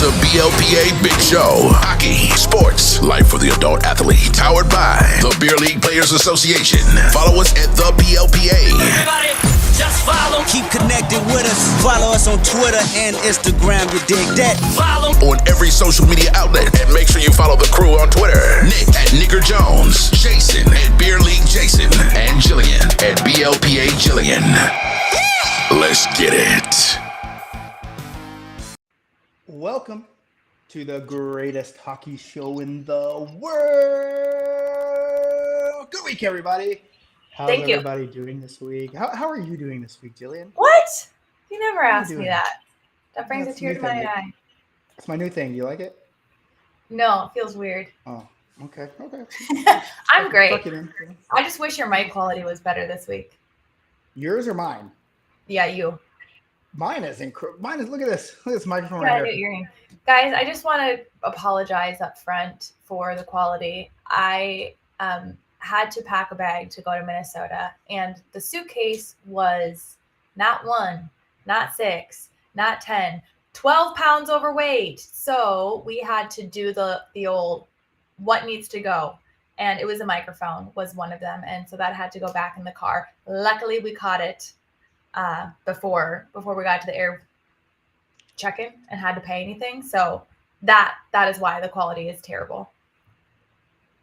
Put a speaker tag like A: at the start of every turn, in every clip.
A: the BLPA Big Show. Hockey, sports, life for the adult athlete. Powered by the Beer League Players Association. Follow us at the BLPA.
B: Everybody, just follow.
C: Keep connected with us. Follow us on Twitter and Instagram. You dig that?
B: Follow
A: On every social media outlet. And make sure you follow the crew on Twitter. Nick at Nicker Jones. Jason at Beer League Jason. And Jillian at BLPA Jillian. Let's get it.
D: Welcome to the greatest hockey show in the world. Good week, everybody. How's
E: Thank you.
D: everybody doing this week? How are you doing this week, Jillian?
E: What? You never
D: are you
E: asked me
D: doing?
E: that. That brings a
D: That's
E: tear to
D: new
E: my
D: thing.
E: eye.
D: It's my new thing. Do you like it?
E: No, it feels weird.
D: Oh, okay.
E: I'm great.
D: Tuck it in.
E: I just wish your mic quality was better this week.
D: Yours or mine?
E: Yeah, you.
D: Mine is incredible. Mine is, look at this. Look at this microphone
E: Yeah, I
D: right
E: knew
D: here.
E: your name. Guys, I just want to apologize up front for the quality. I had to pack a bag to go to Minnesota, and the suitcase was not 1, not 6, not 10, 12 pounds overweight. So we had to do the old what needs to go. And it was a microphone was one of them. And so that had to go back in the car. Luckily, we caught it before we got to the air check-in and had to pay anything. So that is why the quality is terrible.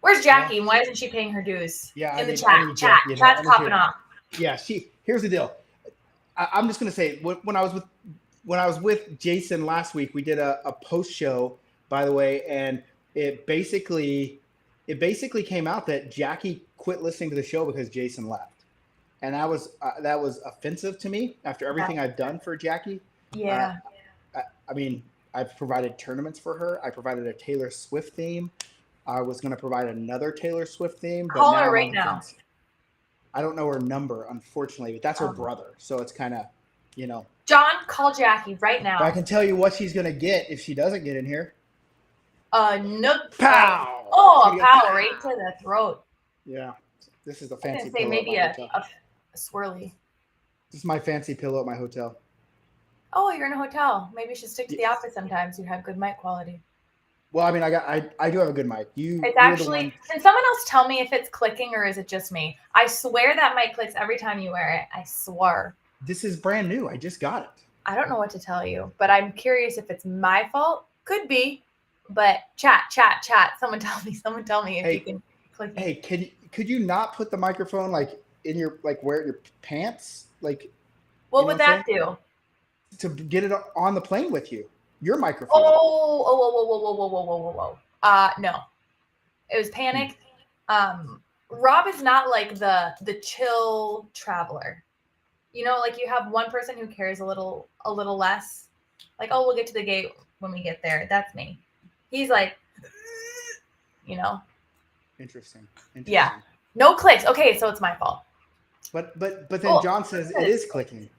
E: Where's Jackie? And why isn't she paying her dues?
D: Yeah,
E: in the
D: I
E: chat.
D: need
E: Chat.
D: Jackie in
E: Chat's
D: here. I need
E: popping
D: to-
E: off.
D: Yeah, here's the deal. I'm just gonna say when I was with Jason last week, we did a post show, by the way, and it basically came out that Jackie quit listening to the show because Jason left, and that was offensive to me after everything I've done for Jackie.
E: Yeah.
D: I mean, I've provided tournaments for her. I provided a Taylor Swift theme. I was going to provide another Taylor Swift theme. But
E: Call her
D: now I'm
E: right
D: on the
E: now.
D: fence. I don't know her number, unfortunately, but that's her
E: Oh.
D: brother. So it's kind of,
E: John, call Jackie right now.
D: But I can tell you what she's going to get if she doesn't get in here.
E: Nook.
D: Pow!
E: Oh,
D: She's
E: a
D: gonna get
E: pow right to the throat.
D: Yeah. This is the
E: I was
D: fancy
E: going to say
D: pillow
E: maybe
D: at my
E: a
D: hotel.
E: swirly.
D: This is my fancy pillow at my hotel.
E: Oh, you're in a hotel. Maybe you should stick to the office sometimes. You have good mic quality.
D: Well, I mean, I do have a good mic.
E: It's
D: You're the
E: actually,
D: one-
E: can someone else tell me if it's clicking or is it just me? I swear that mic clicks every time you wear it. I swear.
D: This is brand new. I just got it.
E: I don't know what to tell you, but I'm curious if it's my fault. Could be, but chat. Someone tell me if
D: Hey,
E: you can click.
D: Hey, could you not put the microphone like in your wear your pants like
E: What
D: you
E: would
D: know what I'm
E: that do?
D: to get it on the plane with you? Your microphone.
E: Whoa. No. It was panic. Rob is not like the chill traveler. You know, like you have one person who cares a little less. Like, oh, we'll get to the gate when we get there. That's me. He's like, you know,
D: Interesting.
E: Yeah. no clicks. Okay, so it's my fault.
D: But then
E: Oh,
D: John says it is clicking.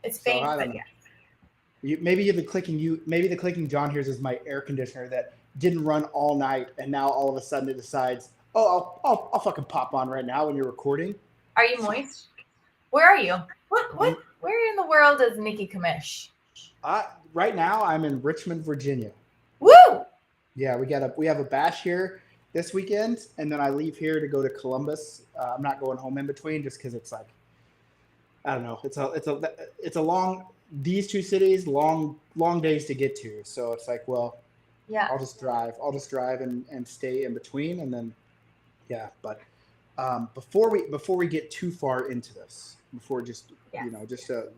E: It's
D: So,
E: faint,
D: I don't
E: but
D: know.
E: yeah.
D: Maybe the clicking John hears is my air conditioner that didn't run all night, and now all of a sudden it decides, oh, I'll fucking pop on right now when you're recording.
E: Are you moist? Where are you? What? Where in the world is Nikki Kamish?
D: Right now I'm in Richmond, Virginia.
E: Woo!
D: Yeah, we have a bash here this weekend, and then I leave here to go to Columbus. I'm not going home in between just because it's like, I don't know. It's a long. These two cities, long days to get to. So it's like, well,
E: Yeah.
D: I'll just drive and stay in between, and then, yeah. But before we get too far into this, before just to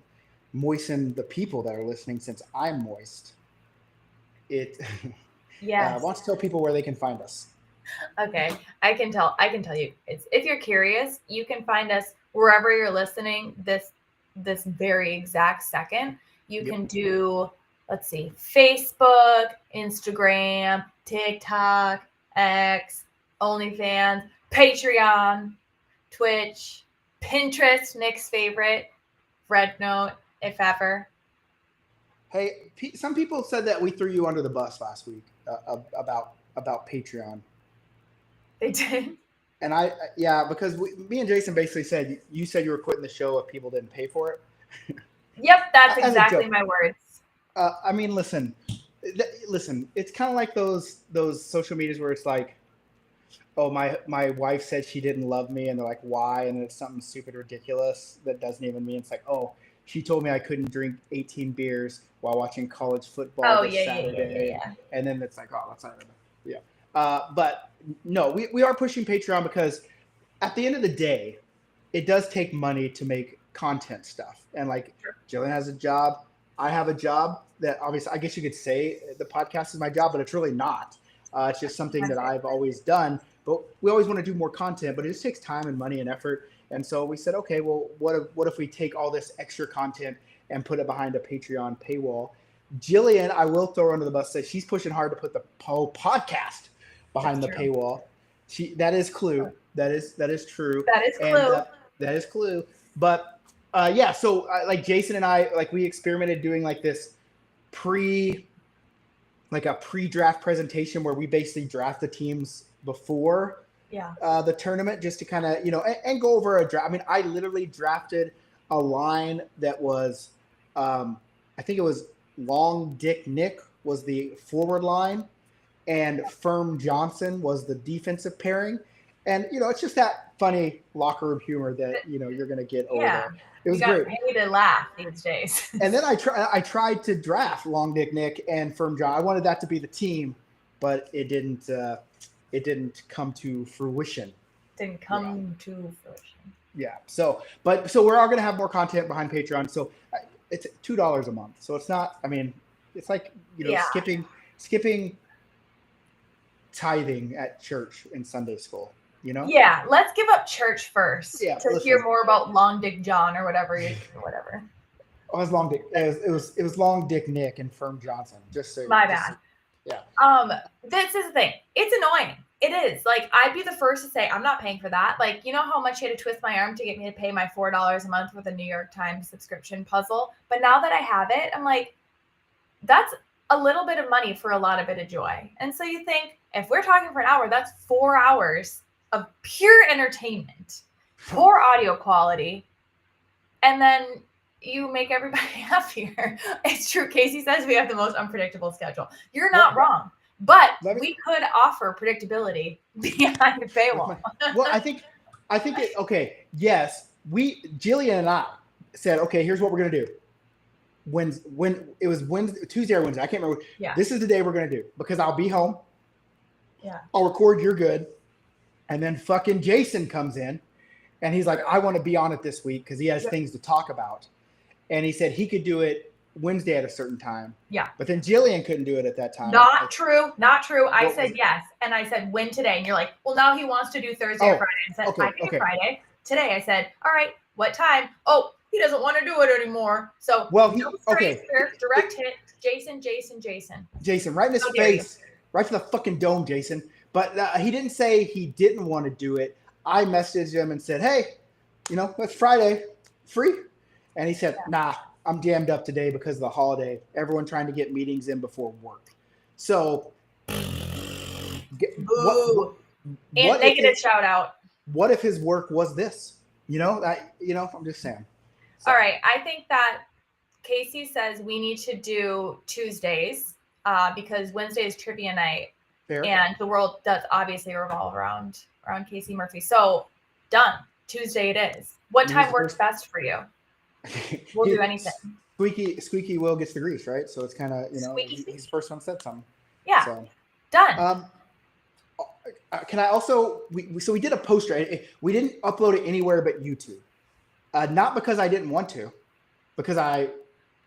D: moisten the people that are listening, since I'm moist, why
E: Yes.
D: don't you tell people where they can find us?
E: Okay. I can tell you. If you're curious, you can find us wherever you're listening this very exact second. You can do, let's see, Facebook, Instagram, TikTok, X, OnlyFans, Patreon, Twitch, Pinterest, Nick's favorite, Red Note, if ever.
D: Hey, some people said that we threw you under the bus last week about Patreon.
E: They did.
D: And because me and Jason basically said you said you were quitting the show if people didn't pay for it.
E: Yep, that's
D: As a
E: exactly
D: joke.
E: my words.
D: I mean, listen, listen, it's kind of like those social medias where it's like, oh, my wife said she didn't love me, and they're like, why? And it's something stupid ridiculous that doesn't even mean. It's like, oh, she told me I couldn't drink 18 beers while watching college football this Saturday. And then it's like, oh, that's not enough. Yeah. But no, we are pushing Patreon because at the end of the day, it does take money to make content stuff. And like Jillian has a job, I have a job that obviously I guess you could say the podcast is my job, but it's really not. It's just something that I've always done. But we always want to do more content, but it just takes time and money and effort. And so we said, okay, well, what if we take all this extra content and put it behind a Patreon paywall? Jillian, I will throw her under the bus, says she's pushing hard to put the whole podcast behind the paywall. That is Clue. That is true.
E: That is Clue.
D: And, that is Clue. But yeah, so like Jason and I, like we experimented doing like this a pre-draft presentation where we basically draft the teams before the tournament, just to kind of, and go over a draft. I mean, I literally drafted a line that was, I think it was Long Dick Nick was the forward line, and Firm Johnson was the defensive pairing. And, it's just that funny locker room humor that, you're going to get over there. It was great.
E: Paid to laugh these days.
D: And then I tried to draft Long Dick Nick and Firm John. I wanted that to be the team, but it didn't come to fruition.
E: To fruition.
D: Yeah. So we're all going to have more content behind Patreon. So it's $2 a month. So it's not, I mean, it's like, skipping tithing at church in Sunday school.
E: Yeah, let's give up church first to hear more about Long Dick John or whatever.
D: Oh, it was Long Dick. It was Long Dick Nick and Firm Johnson. Just so
E: my bad.
D: Yeah.
E: This is the thing. It's annoying. It is. Like, I'd be the first to say I'm not paying for that. Like, you know how much you had to twist my arm to get me to pay my $4 a month with a New York Times subscription puzzle. But now that I have it, I'm like, that's a little bit of money for a lot of bit of joy. And so you think, if we're talking for an hour, that's 4 hours of pure entertainment, poor audio quality, and then you make everybody happier. It's true. Casey says we have the most unpredictable schedule. You're not wrong, but we could offer predictability behind the paywall.
D: Well, I think okay. Yes, Jillian and I said, okay, here's what we're gonna do. When it was Tuesday or Wednesday, I can't remember. Yeah. This is the day we're gonna do, because I'll be home.
E: Yeah.
D: I'll record. You're good. And then fucking Jason comes in and he's like, I want to be on it this week because he has things to talk about. And he said he could do it Wednesday at a certain time.
E: Yeah.
D: But then Jillian couldn't do it at that time.
E: Not true. I said yes. And I said, when today? And you're like, well, now he wants to do Thursday or Friday. I said, I can do Friday. Today I said, all right, what time? Oh, he doesn't want to do it anymore. So direct hit, Jason.
D: Jason, right in his face. Right to the fucking dome, Jason. But he didn't say he didn't want to do it. I messaged him and said, hey, it's Friday, free? And he said, nah, I'm jammed up today because of the holiday. Everyone trying to get meetings in before work. So,
E: negative shout out.
D: What if his work was this? I'm just saying. So.
E: All right. I think that Casey says we need to do Tuesdays because Wednesday is trivia night. Fair. And the world does obviously revolve around Casey Murphy. So done. Tuesday it is. What time works best for you? We'll do anything.
D: Squeaky Will gets the grease, right? So it's kind of, he's the first one said something.
E: Yeah.
D: So.
E: Done.
D: Can I also, we did a poster. We didn't upload it anywhere but YouTube. Not because I didn't want to, because I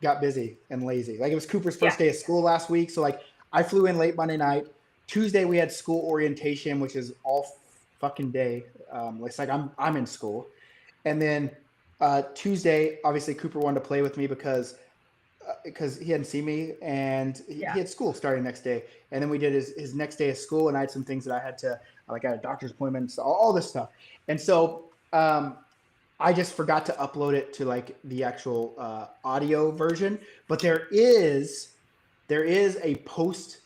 D: got busy and lazy. Like, it was Cooper's first day of school last week. So like I flew in late Monday night. Tuesday we had school orientation, which is all fucking day. It's like I'm in school. And then Tuesday, obviously Cooper wanted to play with me because he hadn't seen me, and he had school starting next day. And then we did his next day of school, and I had some things that I had to, like I had a doctor's appointment, so all this stuff. And so I just forgot to upload it to like the actual audio version. But there is a post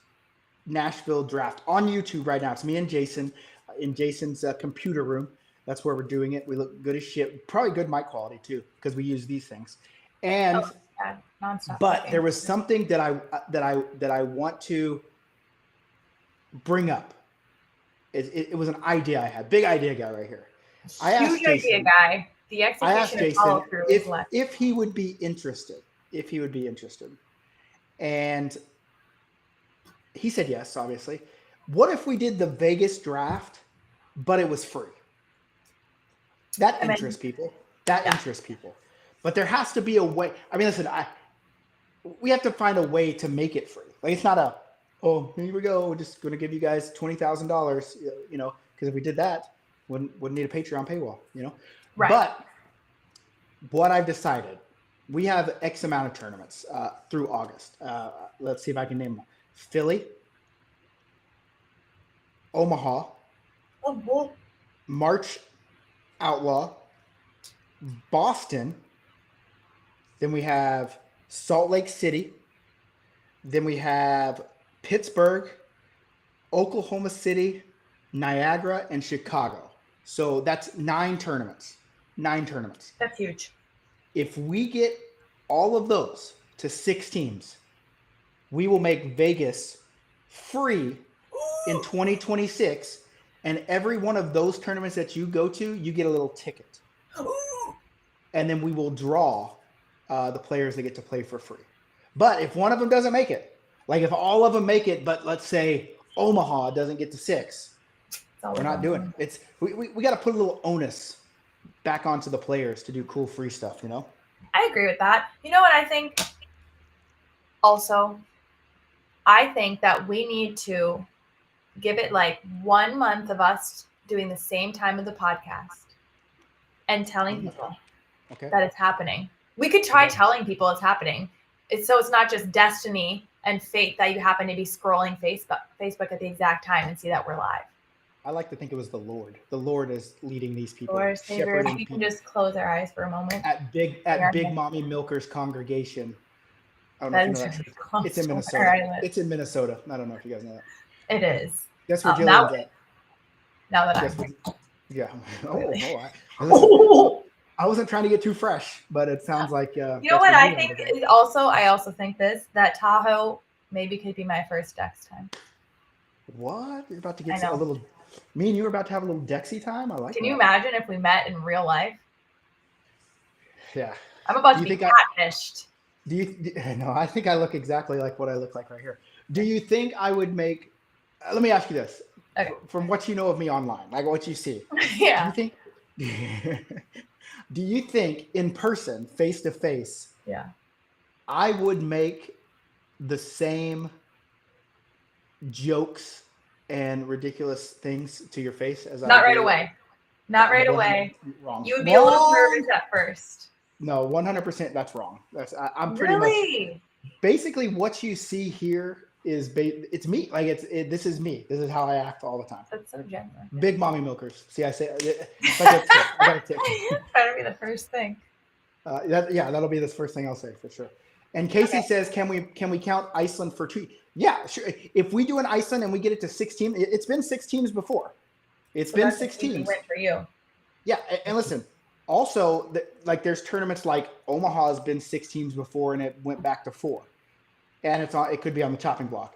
D: Nashville draft on YouTube right now. It's me and Jason in Jason's computer room. That's where we're doing it. We look good as shit. Probably good mic quality too, because we use these things. And
E: Yeah, nonstop.
D: But
E: cooking.
D: there was something that I want to bring up. It was an idea I had. Big idea guy right here. I asked
E: Huge idea
D: Jason.
E: guy. The
D: I asked
E: execution and
D: Jason
E: follow through is left.
D: if he would be interested. If he would be interested, and he said yes. Obviously, what if we did the Vegas draft, but it was free? That interests people. That interests people. But there has to be a way. I mean, listen, we have to find a way to make it free. Like, it's not here we go. We're just going to give you guys $20,000, because if we did that, wouldn't need a Patreon paywall,
E: Right.
D: But what I've decided, we have X amount of tournaments through August. Let's see if I can name them. Philly, Omaha, March Outlaw, Boston. Then we have Salt Lake City. Then we have Pittsburgh, Oklahoma City, Niagara, and Chicago. So that's 9 tournaments. 9 tournaments.
E: That's huge.
D: If we get all of those to 6 teams, we will make Vegas free in 2026. And every one of those tournaments that you go to, you get a little ticket. And then we will draw the players that get to play for free. But if one of them doesn't make it, like if all of them make it, but let's say Omaha doesn't get to 6, we're not doing it. We got to put a little onus back onto the players to do cool free stuff,
E: I agree with that. You know what I think? Also, I think that we need to give it like 1 month of us doing the same time of the podcast and telling people that it's happening. We could try telling people it's happening. It's not just destiny and fate that you happen to be scrolling Facebook at the exact time and see that we're live.
D: I like to think it was the Lord. The Lord is leading these people.
E: Lord, Savior, if we can just close our eyes for a moment.
D: At Big Mommy Milker's congregation. I don't know if you know that. It's in Minnesota. It's in Minnesota. I don't know if you guys know that.
E: It is.
D: That's where Jillian's at.
E: Now that
D: I wasn't trying to get too fresh, but it sounds like
E: you know what I think is also. I also think that Tahoe maybe could be my first Dex time.
D: What? You're about to get a little. Me and you are about to have a little Dexy time. I like.
E: Can you imagine if we met in real life?
D: Yeah.
E: I'm about to be catfished.
D: No, I think I look exactly like what I look like right here. Do you think I would make? Let me ask you this.
E: Okay.
D: From what you know of me online, like what you see.
E: Yeah.
D: Do you think in person, face to face?
E: Yeah.
D: I would make the same jokes and ridiculous things to your face as
E: Not right away. Not right away.
D: Wrong.
E: You would be a little nervous at first.
D: No, 100%. That's wrong. I'm pretty
E: much.
D: Basically, what you see here is it's me. Like this is me. This is how I act all the time.
E: That's so genuine.
D: Big Mommy Milkers. See, I say it's like a tip. I got a tip.
E: That'll be the first thing.
D: That'll be the first thing I'll say for sure. And Casey says, can we count Iceland for 2? Yeah, sure. If we do an Iceland and we get it to 6 teams, it's been 6 teams before. It's been 6 teams.
E: Win for you.
D: Yeah, and listen. Also, there's tournaments like Omaha has been 6 teams before, and it went back to 4, and it could be on the chopping block.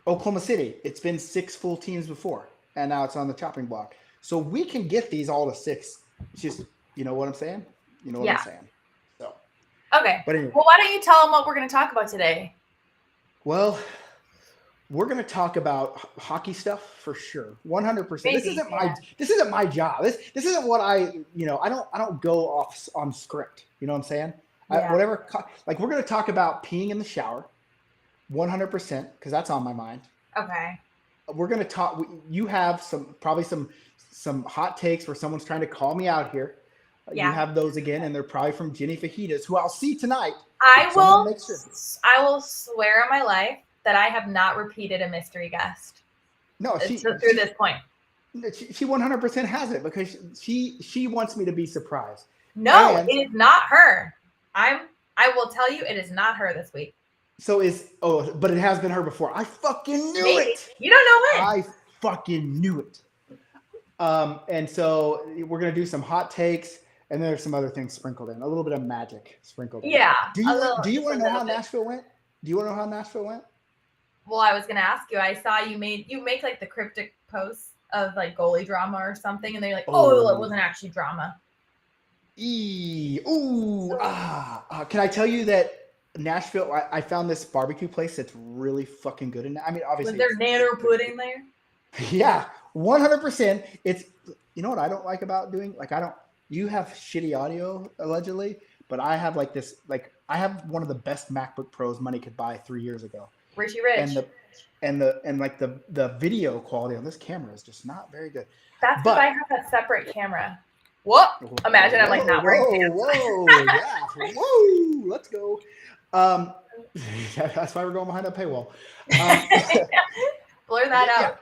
D: Oklahoma City, it's been 6 full teams before, and now it's on the chopping block. So we can get these all to 6. It's just, you know what I'm saying? You know what I'm saying? So.
E: Okay.
D: But anyway.
E: Well, why don't you tell them what we're going to talk about today?
D: Well, we're going to talk about hockey stuff for sure. 100%. This isn't my job. This isn't what I don't go off on script. You know what I'm saying?
E: Yeah.
D: We're going to talk about peeing in the shower 100% because that's on my mind.
E: Okay.
D: We're going to talk. You have probably some hot takes where someone's trying to call me out here.
E: Yeah.
D: You have those again, and they're probably from Jenny Fajitas, who I'll see tonight.
E: I will swear on my life that I have not repeated a mystery guest.
D: No,
E: through this point.
D: She 100% has it because she wants me to be surprised.
E: No, it is not her. I will tell you, it is not her this week.
D: So but it has been her before. I fucking knew it.
E: You don't know when.
D: I fucking knew it. And so we're gonna do some hot takes. And there's some other things sprinkled in, a little bit of magic sprinkled in.
E: Yeah.
D: Do you want to know how Nashville went? Do you want to know how Nashville went?
E: Well, I was gonna ask you. I saw you make like the cryptic posts of like goalie drama or something, and they're like, "Oh, it wasn't actually drama."
D: Can I tell you that Nashville? I found this barbecue place that's really fucking good. And I mean, obviously,
E: Was there nanner pudding there?
D: Yeah, 100%. It's you know what I don't like about doing you have shitty audio allegedly, but I have I have one of the best MacBook Pros money could buy 3 years ago.
E: Richie Rich.
D: And the video quality on this camera is just not very good.
E: That's because I have a separate camera. What? Imagine I'm like not wearing pants.
D: Whoa, let's go. That's why we're going behind a paywall.
E: Blur that out.
D: Yeah.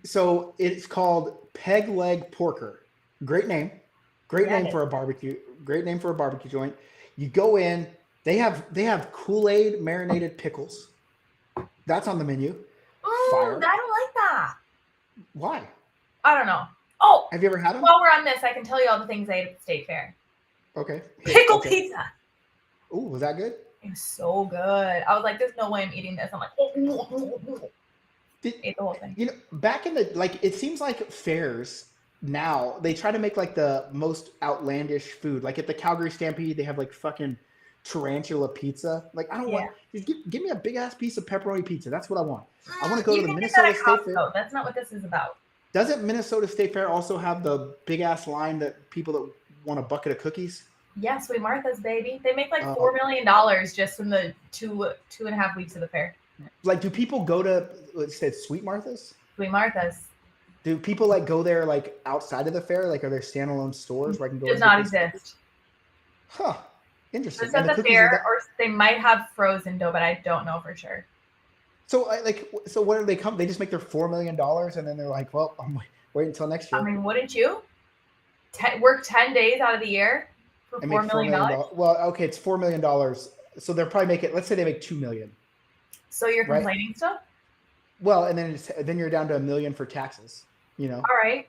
D: So it's called Peg Leg Porker. Great name. Great name for a barbecue. Great name for a barbecue joint. You go in. They have Kool-Aid marinated pickles. That's on the menu.
E: Oh, I don't like that.
D: Why?
E: I don't know. Oh,
D: have you ever had them?
E: While we're on this, I can tell you all the things I ate at the State Fair.
D: Okay.
E: Pickle pizza.
D: Ooh, was that good?
E: It was so good. I was like, "There's no way I'm eating this." I'm like, ate the whole thing.
D: You know, back in the it seems like fairs now they try to make like the most outlandish food. Like at the Calgary Stampede, they have like fucking tarantula pizza. Like I don't want. Just give me a big ass piece of pepperoni pizza. That's what I want. I want to go to the Minnesota State Fair.
E: That's not what this is about.
D: Doesn't Minnesota State Fair also have the big ass line that people that want a bucket of cookies?
E: Yeah, Sweet Martha's, baby. They make like $4 million just from the two and a half weeks of the fair.
D: Like, do people go to Sweet Martha's?
E: Sweet Martha's.
D: Do people like go there like outside of the fair? Like, are there standalone stores where I can go?
E: Does not exist.
D: Huh. Interesting.
E: It's at the fair, or they might have frozen dough, but I don't know for sure.
D: So so what do they come? They just make their $4 million and then they're like, well, I'm waiting until next year.
E: I mean, wouldn't you? Work 10 days out of the year for $4 million?
D: Well, okay, it's $4 million. So they'll probably make it. Let's say they make $2 million.
E: So you're complaining still?
D: Well, and then you're down to $1 million for taxes. You know.
E: All right.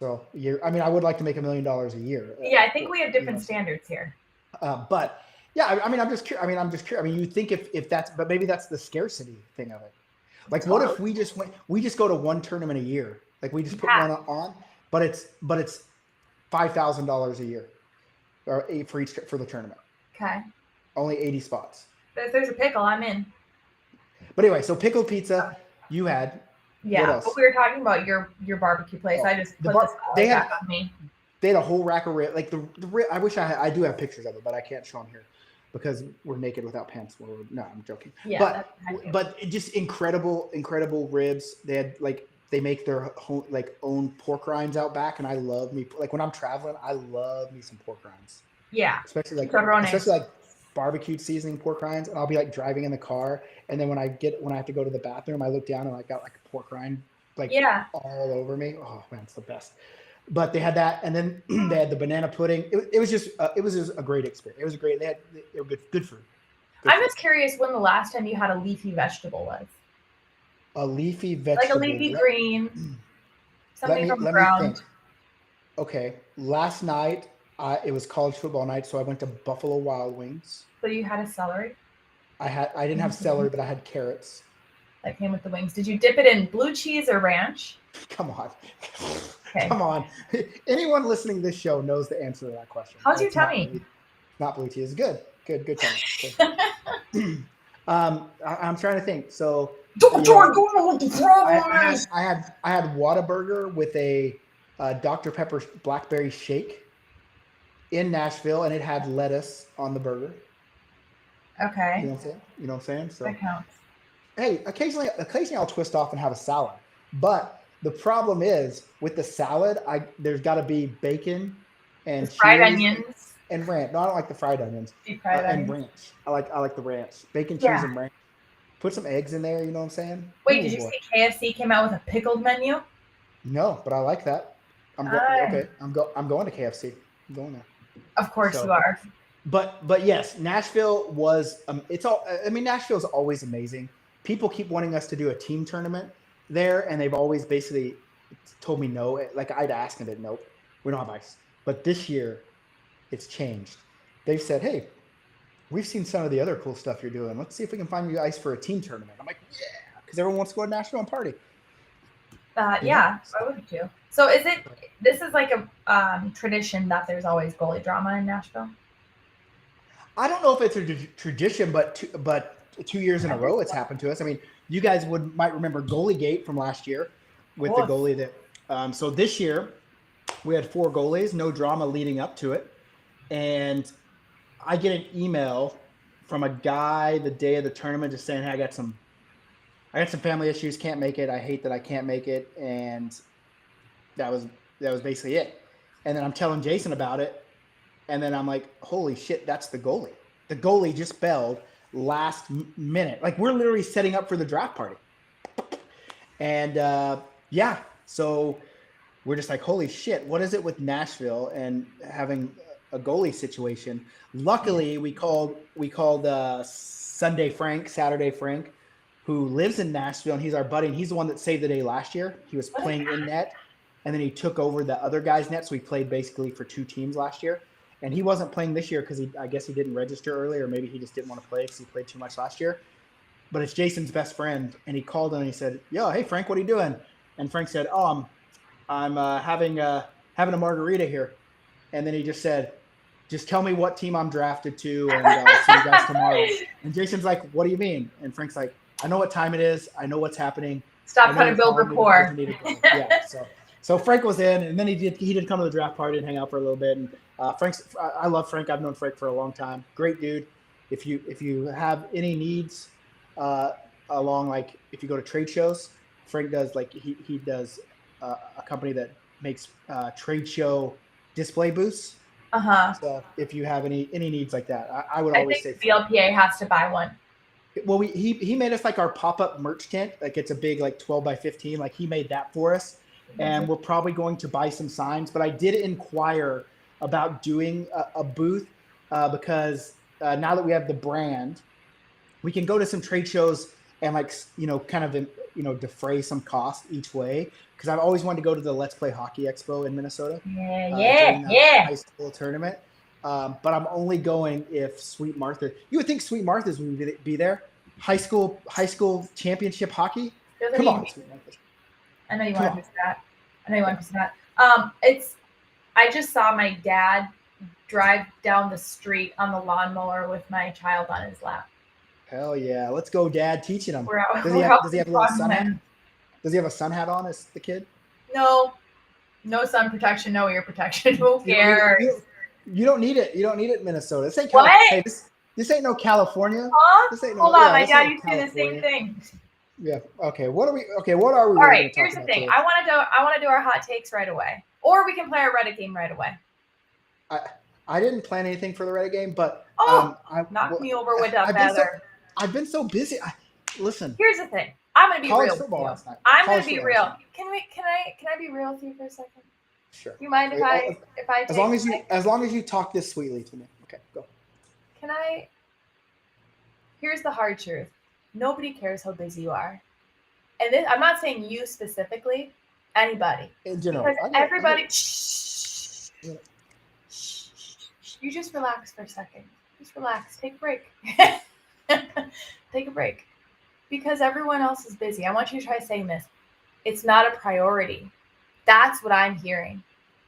D: So I would like to make $1 million a year.
E: Yeah, I think we have different standards here.
D: But yeah, I mean, I'm just curious. I mean, you think if that's, but maybe that's the scarcity thing of it. Like, what if we just go to one tournament a year? Like, we just put one on, but it's $5,000 a year, or for the tournament.
E: Okay.
D: Only 80 spots.
E: But if there's a pickle, I'm in.
D: But anyway, so pickled pizza you had.
E: Yeah,
D: what else?
E: But we were talking about your barbecue place. I just put this back on me.
D: They had a whole rack of ribs. Like the rib. I wish I do have pictures of it, but I can't show them here because we're naked without pants. No, I'm joking. Yeah, but just incredible ribs. They had they make their own pork rinds out back, and I love me when I'm traveling. I love me some pork rinds.
E: Yeah,
D: especially barbecued seasoning pork rinds, and I'll be driving in the car, and then when I have to go to the bathroom, I look down and I got a pork rind all over me. Oh man, it's the best. But they had that, and then they had the banana pudding. It was just a great experience. It was great. They were good food.
E: I'm just curious when the last time you had a leafy vegetable was.
D: A leafy vegetable,
E: like a leafy green, something from the ground.
D: Okay, last night it was college football night, so I went to Buffalo Wild Wings.
E: So you had a celery?
D: I didn't have celery, but I had carrots.
E: That came with the wings. Did you dip it in blue cheese or ranch?
D: Come on.
E: Okay.
D: Come on. Anyone listening to this show knows the answer to that question.
E: How's your tummy?
D: Not blue cheese. Good tummy. I'm trying to think. So I had Whataburger with a Dr. Pepper blackberry shake in Nashville, and it had lettuce on the burger.
E: Okay.
D: You know what I'm saying? So
E: that counts.
D: Hey, occasionally I'll twist off and have a salad. But the problem is with the salad, there's got to be bacon and
E: fried onions
D: and ranch. No, I don't like the fried onions.
E: Fried onions.
D: And ranch. I like the ranch. Bacon, cheese, and ranch. Put some eggs in there. You know what I'm saying?
E: Wait, did you see KFC came out with a pickled menu?
D: No, but I like that. Okay. I'm going to KFC. I'm going there.
E: Of course you are.
D: But yes, Nashville was. Nashville's always amazing. People keep wanting us to do a team tournament there, and they've always basically told me no. Like I'd ask them, nope, we don't have ice. But this year, it's changed. They've said, hey, we've seen some of the other cool stuff you're doing. Let's see if we can find you guys for a team tournament. I'm like, yeah, because everyone wants to go to Nashville and party.
E: Yeah, I would too. So this is like a tradition that there's always goalie drama in Nashville?
D: I don't know if it's a tradition, but 2 years in a row it's happened to us. I mean, you guys might remember Goalie Gate from last year with the goalie that. So this year we had 4 goalies, no drama leading up to it, and I get an email from a guy the day of the tournament just saying, "Hey, I got some family issues, can't make it. I hate that I can't make it," and that was basically it. And then I'm telling Jason about it. And then I'm like, holy shit, that's the goalie. The goalie just bailed last minute. Like, we're literally setting up for the draft party. And so we're just like, holy shit, what is it with Nashville and having a goalie situation? Luckily, we called Saturday Frank, who lives in Nashville, and he's our buddy, and he's the one that saved the day last year. He was playing in net, and then he took over the other guy's net, so we played basically for 2 teams last year. And he wasn't playing this year because I guess he didn't register early, or maybe he just didn't want to play because he played too much last year. But it's Jason's best friend, and he called him and he said, "Yo, hey Frank, what are you doing?" And Frank said, "Oh, I'm having a margarita here." And then he just said, "Just tell me what team I'm drafted to, and I'll see you guys tomorrow." And Jason's like, "What do you mean?" And Frank's like, "I know what time it is. I know what's happening.
E: Stop trying to build rapport."
D: Yeah. So Frank was in, and then he did come to the draft party and hang out for a little bit. And I love Frank. I've known Frank for a long time. Great dude. If you have any needs along, like if you go to trade shows, Frank does, like he does a company that makes trade show display booths. So if you have any needs like that, I would always say
E: BLPA has to buy one.
D: Well, he made us like our pop-up merch tent. Like, it's a big, like 12 by 15. Like, he made that for us. And we're probably going to buy some signs. But I did inquire about doing a booth because now that we have the brand, we can go to some trade shows and, like, kind of, defray some cost each way. Because I've always wanted to go to the Let's Play Hockey Expo in Minnesota. During the high school tournament. But I'm only going if Sweet Martha. You would think Sweet Martha's would be there. High school championship hockey. Come on, Sweet Martha.
E: I know you want to push that. I just saw my dad drive down the street on the lawnmower with my child on his lap.
D: Hell yeah, let's go, Dad, teaching him. Does he have a little sun hat? Does he have a sun hat on as the kid?
E: No sun protection, no ear protection. Who cares?
D: You don't need it. You don't need it in Minnesota. This ain't
E: California.
D: This ain't no California.
E: Huh?
D: This ain't
E: Hold on, my dad used to do the same thing.
D: Yeah. Okay. What are we? What are we?
E: All right. Here's the thing. I want to do our hot takes right away, or we can play our Reddit game right away.
D: I didn't plan anything for the Reddit game, but
E: knock me over with that feather.
D: I've been so busy. Listen.
E: Here's the thing. I'm gonna be real. I'm gonna be real. Can I be real with you for a second?
D: Sure.
E: Do you mind if I
D: as long as you talk this sweetly to me. Okay, go.
E: Here's the hard truth. Nobody cares how busy you are. And this, I'm not saying you specifically, anybody.
D: In general.
E: Because everybody you just relax for a second. Just relax. Take a break. Take a break. Because everyone else is busy. I want you to try saying this. It's not a priority. That's what I'm hearing.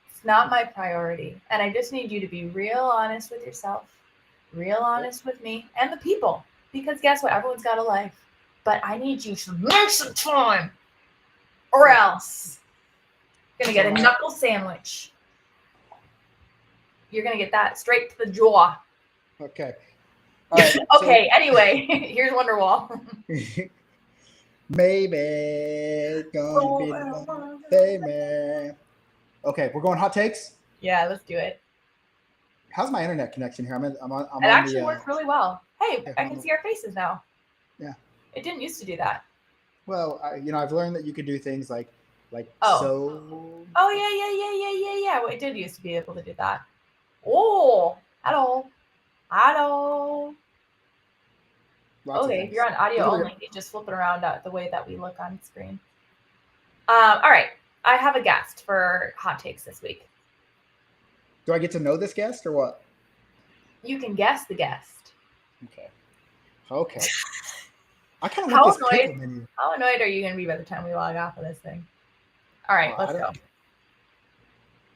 E: It's not my priority. And I just need you to be real honest with yourself, real honest with me and the people. Because guess what? Everyone's got a life. But I need you to make some time. Or else you're going to get a knuckle sandwich. You're going to get that straight to the jaw.
D: Okay.
E: Right, okay, anyway, here's Wonderwall.
D: Maybe gonna be the baby. Okay, we're going hot takes?
E: Yeah, let's do it.
D: How's my internet connection here? I'm on
E: it actually works really well. Hey, I can see our faces now.
D: Yeah.
E: It didn't used to do that.
D: Well, I've learned that you could do things like so.
E: Oh, yeah. Well, it did used to be able to do that. Oh, hello. Okay, if you're on audio only, just flip it around the way that we look on screen. All right, I have a guest for hot takes this week.
D: Do I get to know this guest or what?
E: You can guess the guest.
D: Okay. I kind of
E: How
D: want this
E: annoyed?
D: pickle menu.
E: How annoyed are you going to be by the time we log off of this thing? All right, let's go.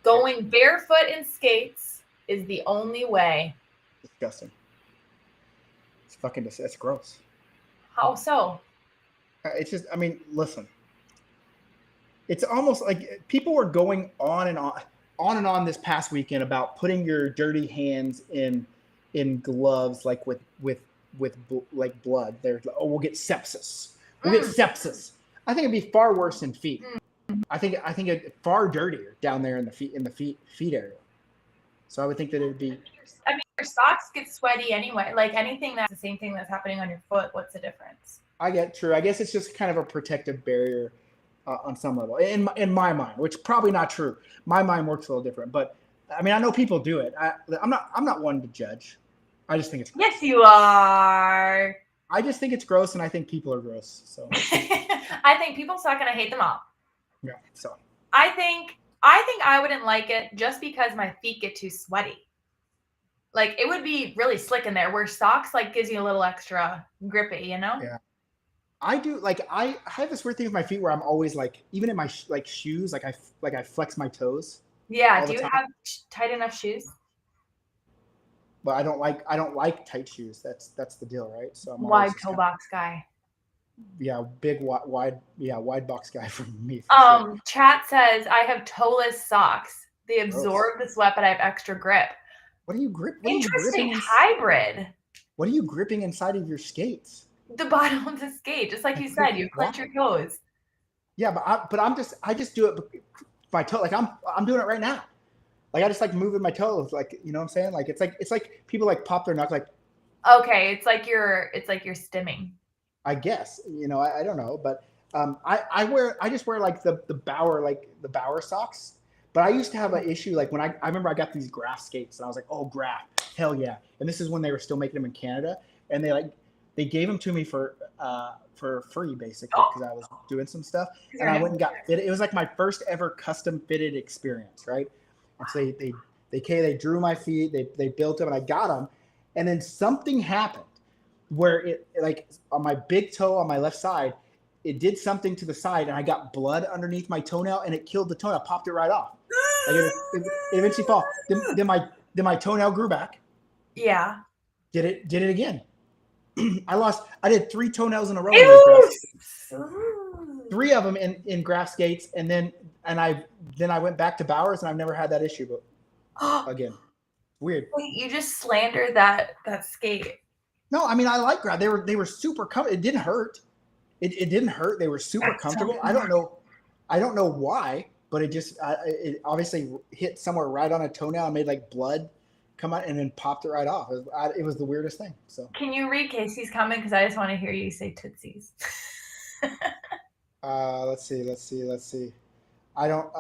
E: Going barefoot in skates is the only way.
D: Disgusting. It's fucking it's gross.
E: How so?
D: It's just, I mean, listen. It's almost like people were going on and on this past weekend about putting your dirty hands in gloves, like with like blood. They're like, oh, we'll get sepsis. We'll get sepsis. I think it'd be far worse than feet. I think it's far dirtier down there in the feet area. So I would think that it would be.
E: I mean, your socks get sweaty anyway. Like anything that's the same thing that's happening on your foot. What's the difference?
D: I get true. I guess it's just kind of a protective barrier on some level. In my mind, which probably not true. My mind works a little different, but I mean, I know people do it. I'm not one to judge. I just think it's gross.
E: Yes, you are.
D: I just think it's gross, and I think people are gross. So
E: I think people suck, and I hate them all.
D: yeah. So
E: I think I wouldn't like it just because my feet get too sweaty. Like it would be really slick in there, where socks like gives you a little extra grippy, you know?
D: Yeah. I do like I have this weird thing with my feet where I'm always like, even in my shoes, like I flex my toes.
E: Yeah. Do you have tight enough shoes?
D: But I don't like tight shoes. That's the deal, right? So I'm
E: wide toe box guy.
D: Yeah, big wide box guy for me. For
E: Chat says I have toeless socks. They absorb the sweat, but I have extra grip.
D: What are you gripping?
E: Interesting hybrid.
D: What are you gripping inside of your skates?
E: The bottom of the skate, just like you said, you clench your toes.
D: Yeah, but I just do it with my toe. Like I'm doing it right now. Like I just like moving my toes, like, you know what I'm saying? Like it's like people like pop their knuckles, like.
E: Okay, it's like you're stimming.
D: I guess, you know, I don't know, but I just wear like the Bauer socks. But I used to have an issue, like when I remember I got these Graf skates and I was like, oh, Graf, hell yeah. And this is when they were still making them in Canada, and they gave them to me for free basically because I was doing some stuff, and I went and got fitted. It was like my first ever custom fitted experience, right? And so they drew my feet, they built them, and I got them, and then something happened where it, like on my big toe on my left side, it did something to the side, and I got blood underneath my toenail, and it killed the toenail, popped it right off. Like it eventually fall. Then my toenail grew back.
E: Yeah.
D: Did it again. I did 3 toenails in a row. Three of them in Graf skates, and then I went back to Bowers, and I've never had that issue, but again, weird.
E: Wait, you just slandered that skate.
D: No, I mean, I like Graf. They were super comfortable. It didn't hurt. It didn't hurt. They were super comfortable. I don't know why, but it obviously hit somewhere right on a toenail and made like blood come out and then popped it right off. It was the weirdest thing. So
E: can you read Casey's comment? Because I just want to hear you say tootsies.
D: Let's see. I don't.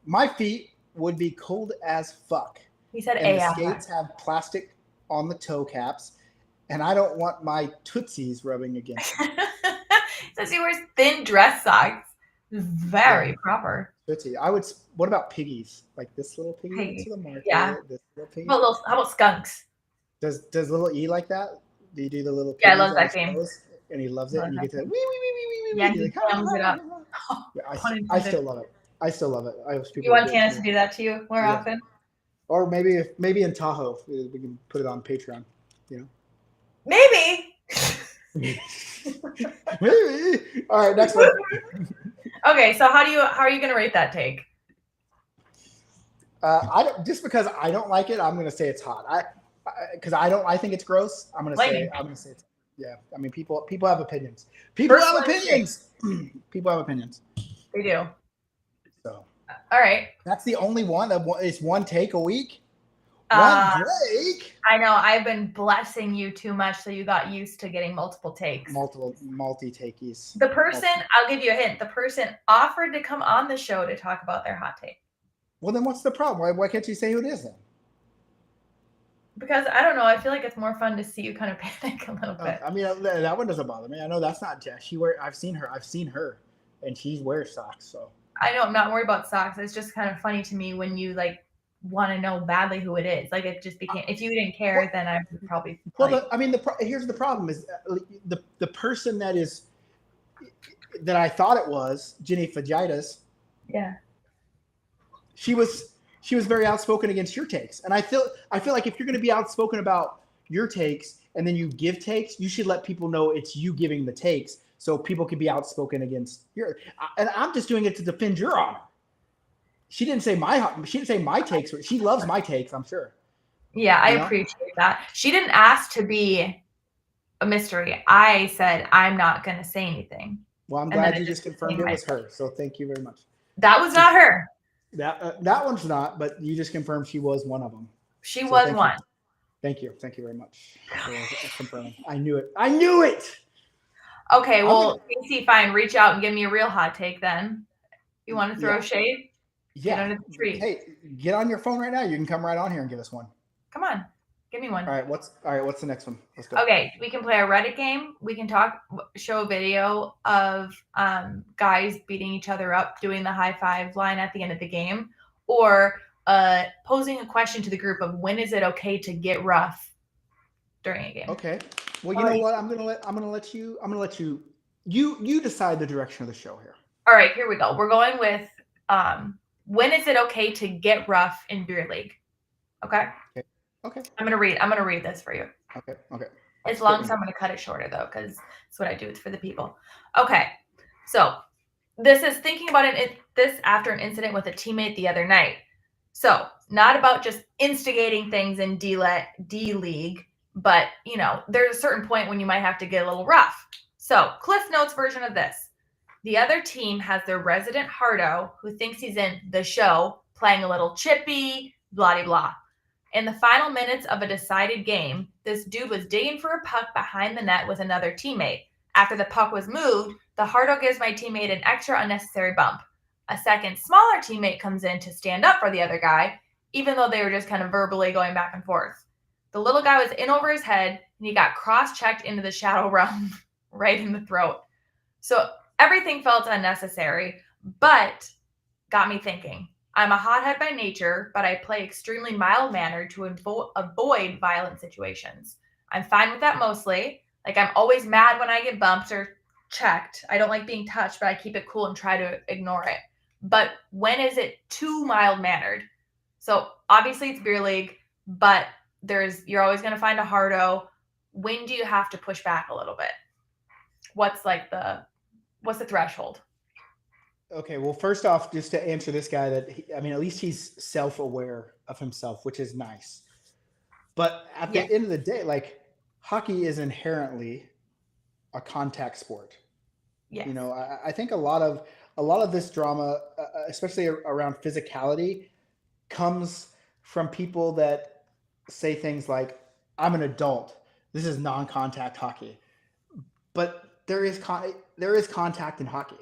D: My feet would be cold as fuck.
E: He said
D: and
E: AF.
D: The skates have plastic on the toe caps, and I don't want my tootsies rubbing against them.
E: Says he wears thin dress socks. Very proper.
D: Tootsie. What about piggies? Like this little piggy to the market.
E: Yeah.
D: This little piggy.
E: How about skunks?
D: Does little E like that? Do you do the little?
E: Yeah, I love that game.
D: And he loves it, and you get to wee wee wee.
E: Yeah, he thumbs it up.
D: Yeah, I still love it. I wish people.
E: You want Tannis to do that to you more often?
D: Or maybe in Tahoe we can put it on Patreon. You know.
E: Maybe.
D: Maybe. All right, next one.
E: Okay, so how are you gonna rate that take?
D: Just because I don't like it, I'm gonna say it's hot. I think it's gross. I'm gonna say it's, yeah. I mean, people have opinions. People have opinions. They
E: do.
D: So.
E: All right.
D: That's the only one. It's one take a week. One take.
E: I know. I've been blessing you too much, so you got used to getting multiple takes.
D: Multi-takies.
E: The person, I'll give you a hint. The person offered to come on the show to talk about their hot take.
D: Well, then what's the problem? Why can't you say who it is then?
E: Because I don't know. I feel like it's more fun to see you kind of panic a little bit.
D: I mean, that one doesn't bother me. I know that's not Jess. I've seen her, and she wears socks. So
E: I know I'm not worried about socks. It's just kind of funny to me when you like want to know badly who it is. Like it just became. If you didn't care, then I would probably.
D: Well, here's the problem: is the person that I thought it was Ginny Fajitas.
E: Yeah.
D: She was very outspoken against your takes, and I feel like if you're going to be outspoken about your takes and then you give takes, you should let people know it's you giving the takes, so people can be outspoken against your. And I'm just doing it to defend your honor. She didn't say my takes. She loves my takes, I'm sure.
E: Yeah, I appreciate that. She didn't ask to be a mystery. I said I'm not going to say anything.
D: Well, I'm glad you just confirmed it was her. So thank you very much.
E: That was not her.
D: That one's not, but you just confirmed she was one of them.
E: She was one.
D: Thank you very much for confirming. I knew it.
E: Okay, well, Casey, fine. Reach out and give me a real hot take then. You want to throw shade?
D: Yeah.
E: Get under the tree.
D: Hey, get on your phone right now. You can come right on here and give us one.
E: Come on. Give me one.
D: All right, what's the next one? Let's go.
E: Okay, we can play a Reddit game. We can show a video of guys beating each other up, doing the high five line at the end of the game, or posing a question to the group of when is it okay to get rough during a game.
D: Okay. Well, you know what? I'm gonna let you decide the direction of the show here.
E: All right, here we go. We're going with when is it okay to get rough in beer league? Okay.
D: Okay.
E: I'm gonna read this for you.
D: Okay.
E: It's long, so I'm gonna cut it shorter though, because it's what I do. It's for the people. Okay. So this is thinking about this after an incident with a teammate the other night. So not about just instigating things in D League, but there's a certain point when you might have to get a little rough. So Cliff Notes version of this. The other team has their resident hardo who thinks he's in the show playing a little chippy, blah, blah. In the final minutes of a decided game, this dude was digging for a puck behind the net with another teammate. After the puck was moved, the hardo gives my teammate an extra unnecessary bump. A second smaller teammate comes in to stand up for the other guy, even though they were just kind of verbally going back and forth. The little guy was in over his head, and he got cross-checked into the shadow realm right in the throat. So everything felt unnecessary, but got me thinking. I'm a hothead by nature, but I play extremely mild-mannered to avoid violent situations. I'm fine with that mostly. Like, I'm always mad when I get bumped or checked. I don't like being touched, but I keep it cool and try to ignore it. But when is it too mild-mannered? So obviously it's beer league, but you're always going to find a hardo. When do you have to push back a little bit? What's the threshold?
D: Okay, well, first off, just to answer this guy, at least he's self-aware of himself, which is nice. But at the end of the day, like, hockey is inherently a contact sport.
E: Yes.
D: I think a lot of this drama, especially around physicality, comes from people that say things like, "I'm an adult. This is non-contact hockey," but there is contact in hockey.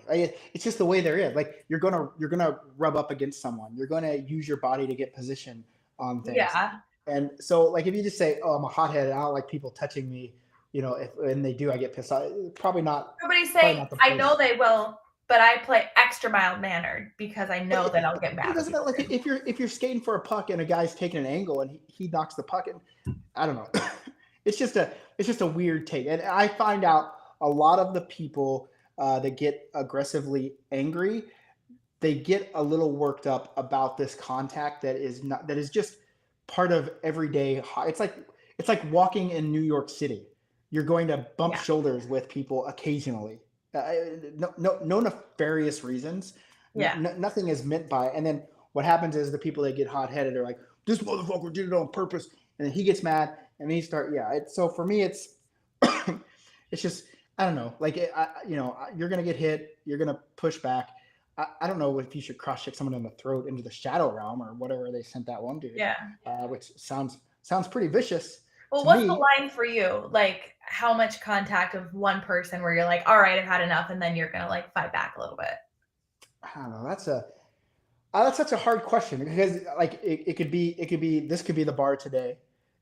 D: It's just the way there is. Like, you're gonna rub up against someone. You're gonna use your body to get position on things. Yeah. And so, like, if you just say, "Oh, I'm a hothead. I don't like people touching me," when they do, I get pissed off. Probably not.
E: Nobody's saying, "I know they will, but I play extra mild mannered because I know that I'll get mad."
D: Doesn't it, like, if you're skating for a puck and a guy's taking an angle and he knocks the puck in, I don't know. It's just a weird take, and I find out a lot of the people that get aggressively angry, they get a little worked up about this contact that is just part of everyday. It's like walking in New York City. You're going to bump shoulders with people occasionally. No nefarious reasons. Yeah. Nothing is meant by. And then what happens is the people that get hot-headed are like, "This motherfucker did it on purpose," and then he gets mad and then he start. Yeah. So for me, it's it's just. I don't know. Like, you're going to get hit. You're going to push back. I don't know if you should cross-check someone in the throat into the shadow realm or whatever they sent that one dude. Yeah. Which sounds pretty vicious.
E: Well, what's the line for you? Like, how much contact of one person where you're like, "All right, I've had enough," and then you're going to, like, fight back a little bit?
D: I don't know. That's such a hard question because, like, it could be this could be the bar today.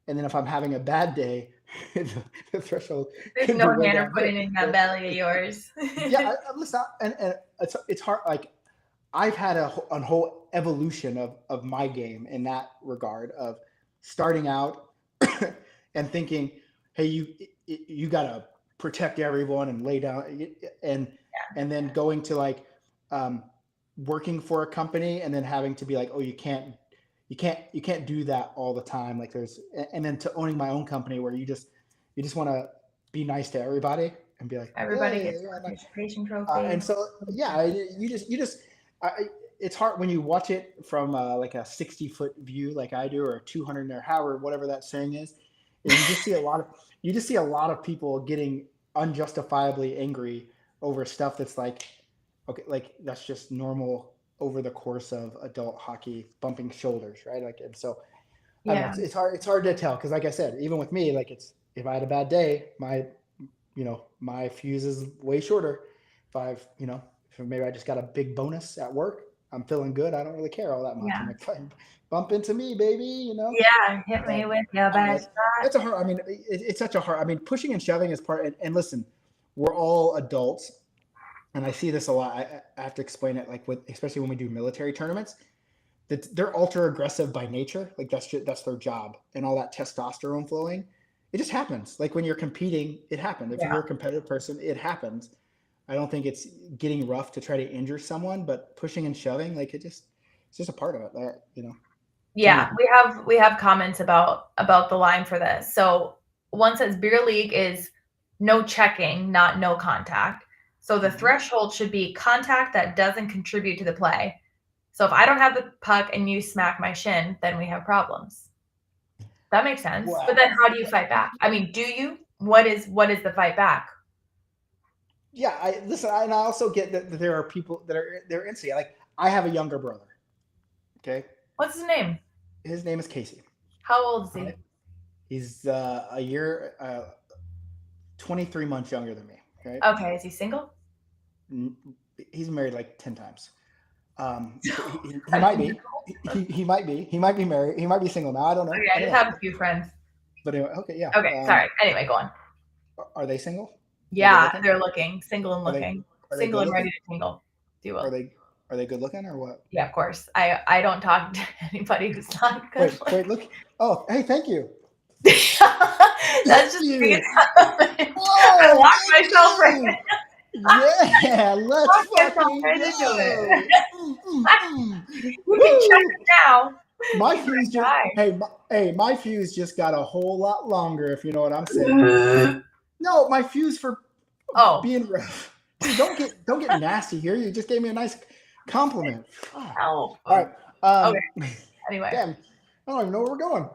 D: And then if I'm having a bad day, the threshold.
E: There's no manner putting in that belly of yours.
D: Yeah, listen, and it's hard. Like, I've had a whole evolution of my game in that regard of starting out and thinking, hey, you gotta protect everyone and lay down and and then going to like um, working for a company and then having to be like, oh, you can't do that all the time. Like there's and then to owning my own company where you just want to be nice to everybody and be like,
E: Everybody
D: hey,
E: gets a
D: yeah,
E: participation
D: and
E: trophy.
D: so yeah, you just it's hard when you watch it from like a 60-foot view like I do or a 200 or however whatever that saying is, and you just see a lot of people getting unjustifiably angry over stuff that's like okay, like that's just normal over the course of adult hockey, bumping shoulders, right? Like, and so I don't know.
E: Yeah.
D: It's hard to tell because, like I said, even with me, like it's if I had a bad day, my fuse is way shorter. If I've if maybe I just got a big bonus at work, I'm feeling good. I don't really care all that much.
E: Yeah.
D: I'm like, bump into me, baby.
E: Yeah. Hit me with your
D: I don't know,
E: best shot.
D: it's a hard. I mean, it's such a hard. I mean, pushing and shoving is part. And listen, we're all adults, and I see this a lot. I have to explain it, like especially when we do military tournaments. That they're ultra aggressive by nature. Like that's their job, and all that testosterone flowing. It just happens. Like when you're competing, it happens. If
E: Yeah.
D: you're a competitive person, it happens. I don't think it's getting rough to try to injure someone, but pushing and shoving, like it's just a part of it.
E: Yeah, we have comments about the line for this. So one says beer league is no checking, not no contact. So the threshold should be contact that doesn't contribute to the play. So if I don't have the puck and you smack my shin, then we have problems. That makes sense.
D: Wow.
E: But then how do you fight back? I mean, do you? What is the fight back?
D: Yeah, I listen, and I also get that there are people that they're into. Like I have a younger brother. Okay,
E: What's his name?
D: his name is Casey.
E: How old is he?
D: He's a year, 23 months younger than me. Okay,
E: Okay, is he single?
D: he's married like 10 times. He might be. He might be. He might be married. He might be single now. I don't know.
E: Okay, I just have a few friends.
D: But anyway, okay, yeah.
E: Okay, sorry. Anyway, go on.
D: Are they single?
E: Yeah, they're looking, single and
D: Are they-
E: looking,
D: are they
E: single and
D: good
E: ready to tingle. If you will.
D: Are they good looking or what?
E: Yeah, of course. I don't talk to anybody who's not good.
D: Wait, look. Oh, hey, thank you.
E: That's just
D: you.
E: being
D: Whoa,
E: I locked myself right
D: you.
E: now.
D: Yeah, let's
E: Lock myself
D: fucking
E: right into
D: go.
E: it. You
D: Woo.
E: can check it now.
D: My fuse my fuse just got a whole lot longer, if you know what I'm saying.
E: Mm-hmm.
D: No, my fuse for
E: Oh,
D: being rough. Dude, don't get nasty here. You just gave me a nice compliment.
E: hell.
D: All right.
E: Okay. Anyway,
D: Damn, I don't even know where we're going.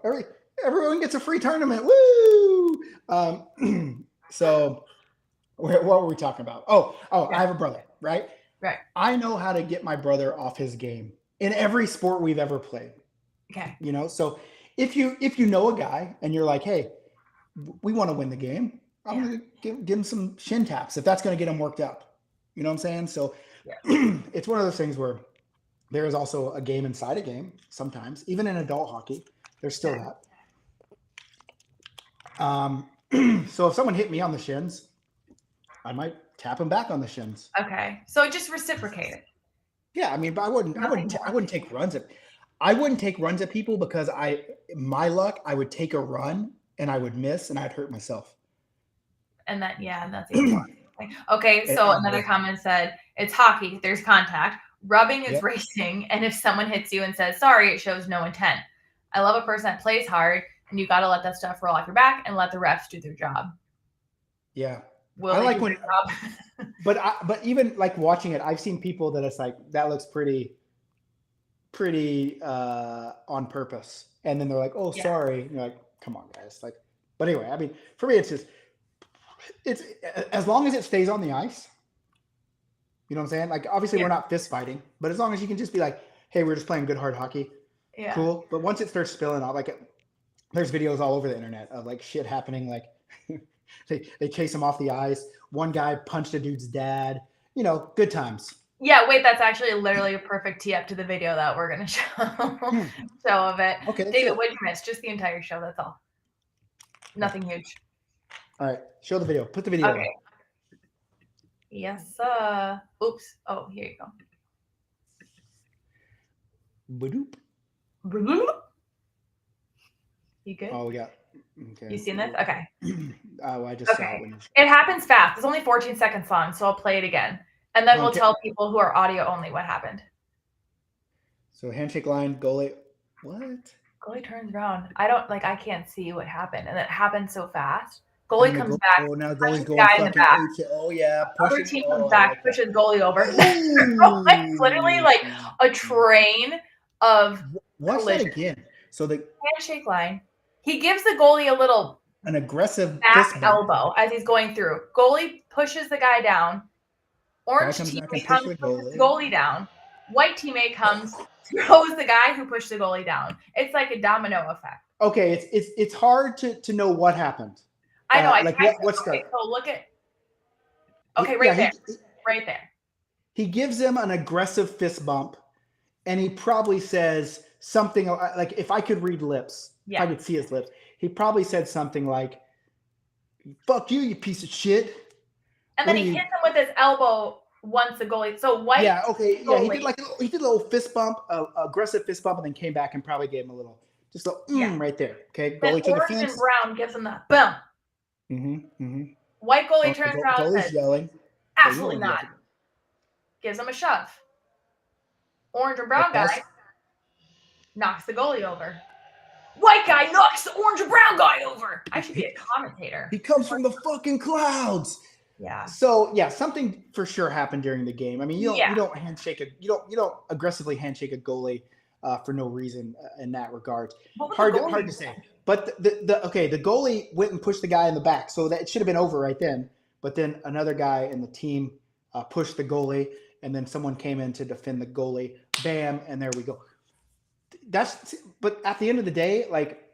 D: Everyone gets a free tournament. Woo! So, what were we talking about? Oh,
E: Yeah.
D: I have a brother, right?
E: Right.
D: I know how to get my brother off his game in every sport we've ever played.
E: okay.
D: So if you know a guy and you're like, hey, we want to win the game, I'm gonna give him some shin taps if that's gonna get him worked up. You know what I'm saying? So it's one of those things where there is also a game inside a game. Sometimes, even in adult hockey, there's still that. So if someone hit me on the shins, I might tap him back on the shins.
E: Okay. So just reciprocate it.
D: Yeah, I mean, but I wouldn't take runs at people because my luck, I would take a run and I would miss and I'd hurt myself.
E: And that's even more. Okay, so another comment said, it's hockey, there's contact. Rubbing is racing, and if someone hits you and says sorry, it shows no intent. I love a person that plays hard, and you got to let that stuff roll off your back and let the refs do their job.
D: Yeah.
E: I like when
D: but even like watching it, I've seen people that it's like that looks pretty on purpose, and then they're like, "Oh, sorry." And you're like, "Come on, guys!" Like, but anyway, I mean, for me, it's as long as it stays on the ice. You know what I'm saying? Like, obviously, we're not fist fighting, but as long as you can just be like, "Hey, we're just playing good hard hockey."
E: Yeah.
D: Cool. But once it starts spilling out, like, there's videos all over the internet of like shit happening, like. They chase him off the ice. One guy punched a dude's dad. Good times.
E: Yeah, wait, that's actually literally a perfect tee up to the video that we're gonna show of it.
D: Okay,
E: David, what did you miss? Just the entire show. That's all. Nothing huge.
D: All right, show the video. Put the video.
E: Okay.
D: On.
E: Yes. Oops. Oh, here you go.
D: Badoop.
E: You good?
D: Oh, we got. Okay.
E: You seen this? Okay.
D: Oh, I just saw it
E: Okay.
D: when you.
E: It happens fast. It's only 14 seconds long, so I'll play it again. And then we'll
D: Okay.
E: tell people who are audio only what happened.
D: So handshake line, goalie. What?
E: Goalie turns around. I can't see what happened. And it happened so fast. Goalie
D: And the
E: comes back.
D: Oh, now
E: punches
D: goalie's
E: the
D: going
E: guy in the
D: fucking
E: back.
D: apeshit. Oh yeah,
E: Other
D: pushing.
E: team
D: Oh,
E: comes
D: I
E: back,
D: like that.
E: pushes goalie over.
D: Ooh.
E: It's literally like a train of
D: Watch that
E: collision.
D: again. So the
E: Handshake line. He gives the goalie a little
D: an aggressive
E: back
D: fist bump.
E: elbow as he's going through. Goalie pushes the guy down. Orange
D: Guy comes back and
E: teammate
D: pushes
E: comes,
D: the
E: pushes the
D: goalie.
E: goalie down. White teammate comes, throws the guy who pushed the goalie down. It's like a domino effect.
D: Okay, it's hard to know what happened.
E: I know.
D: Like what started.
E: Okay, so look at. Okay, right there. Right there.
D: He gives him an aggressive fist bump, and he probably says something like, if I could read lips, if I could see his lips, he probably said something like, "Fuck you, you piece of shit."
E: And then he hits him with his elbow once the goalie. So White.
D: Yeah. Okay. Yeah.
E: Goalie,
D: He did a little fist bump, aggressive fist bump, and then came back and probably gave him a little, just a right there. Okay. Goalie to the
E: Orange
D: fence.
E: and Brown gives him that boom. White goalie turns around and
D: Goalie's
E: says,
D: yelling.
E: "Absolutely not." Gives him a shove. Orange and Brown guy knocks the goalie over. White guy knocks the orange and brown guy over. I should be a commentator.
D: He comes from the fucking clouds.
E: Yeah.
D: So yeah, something for sure happened during the game. I mean, you don't aggressively handshake a goalie for no reason in that regard. Hard to say. But the goalie went and pushed the guy in the back, so that it should have been over right then. But then another guy in the team pushed the goalie, and then someone came in to defend the goalie. Bam, and there we go. But at the end of the day, like,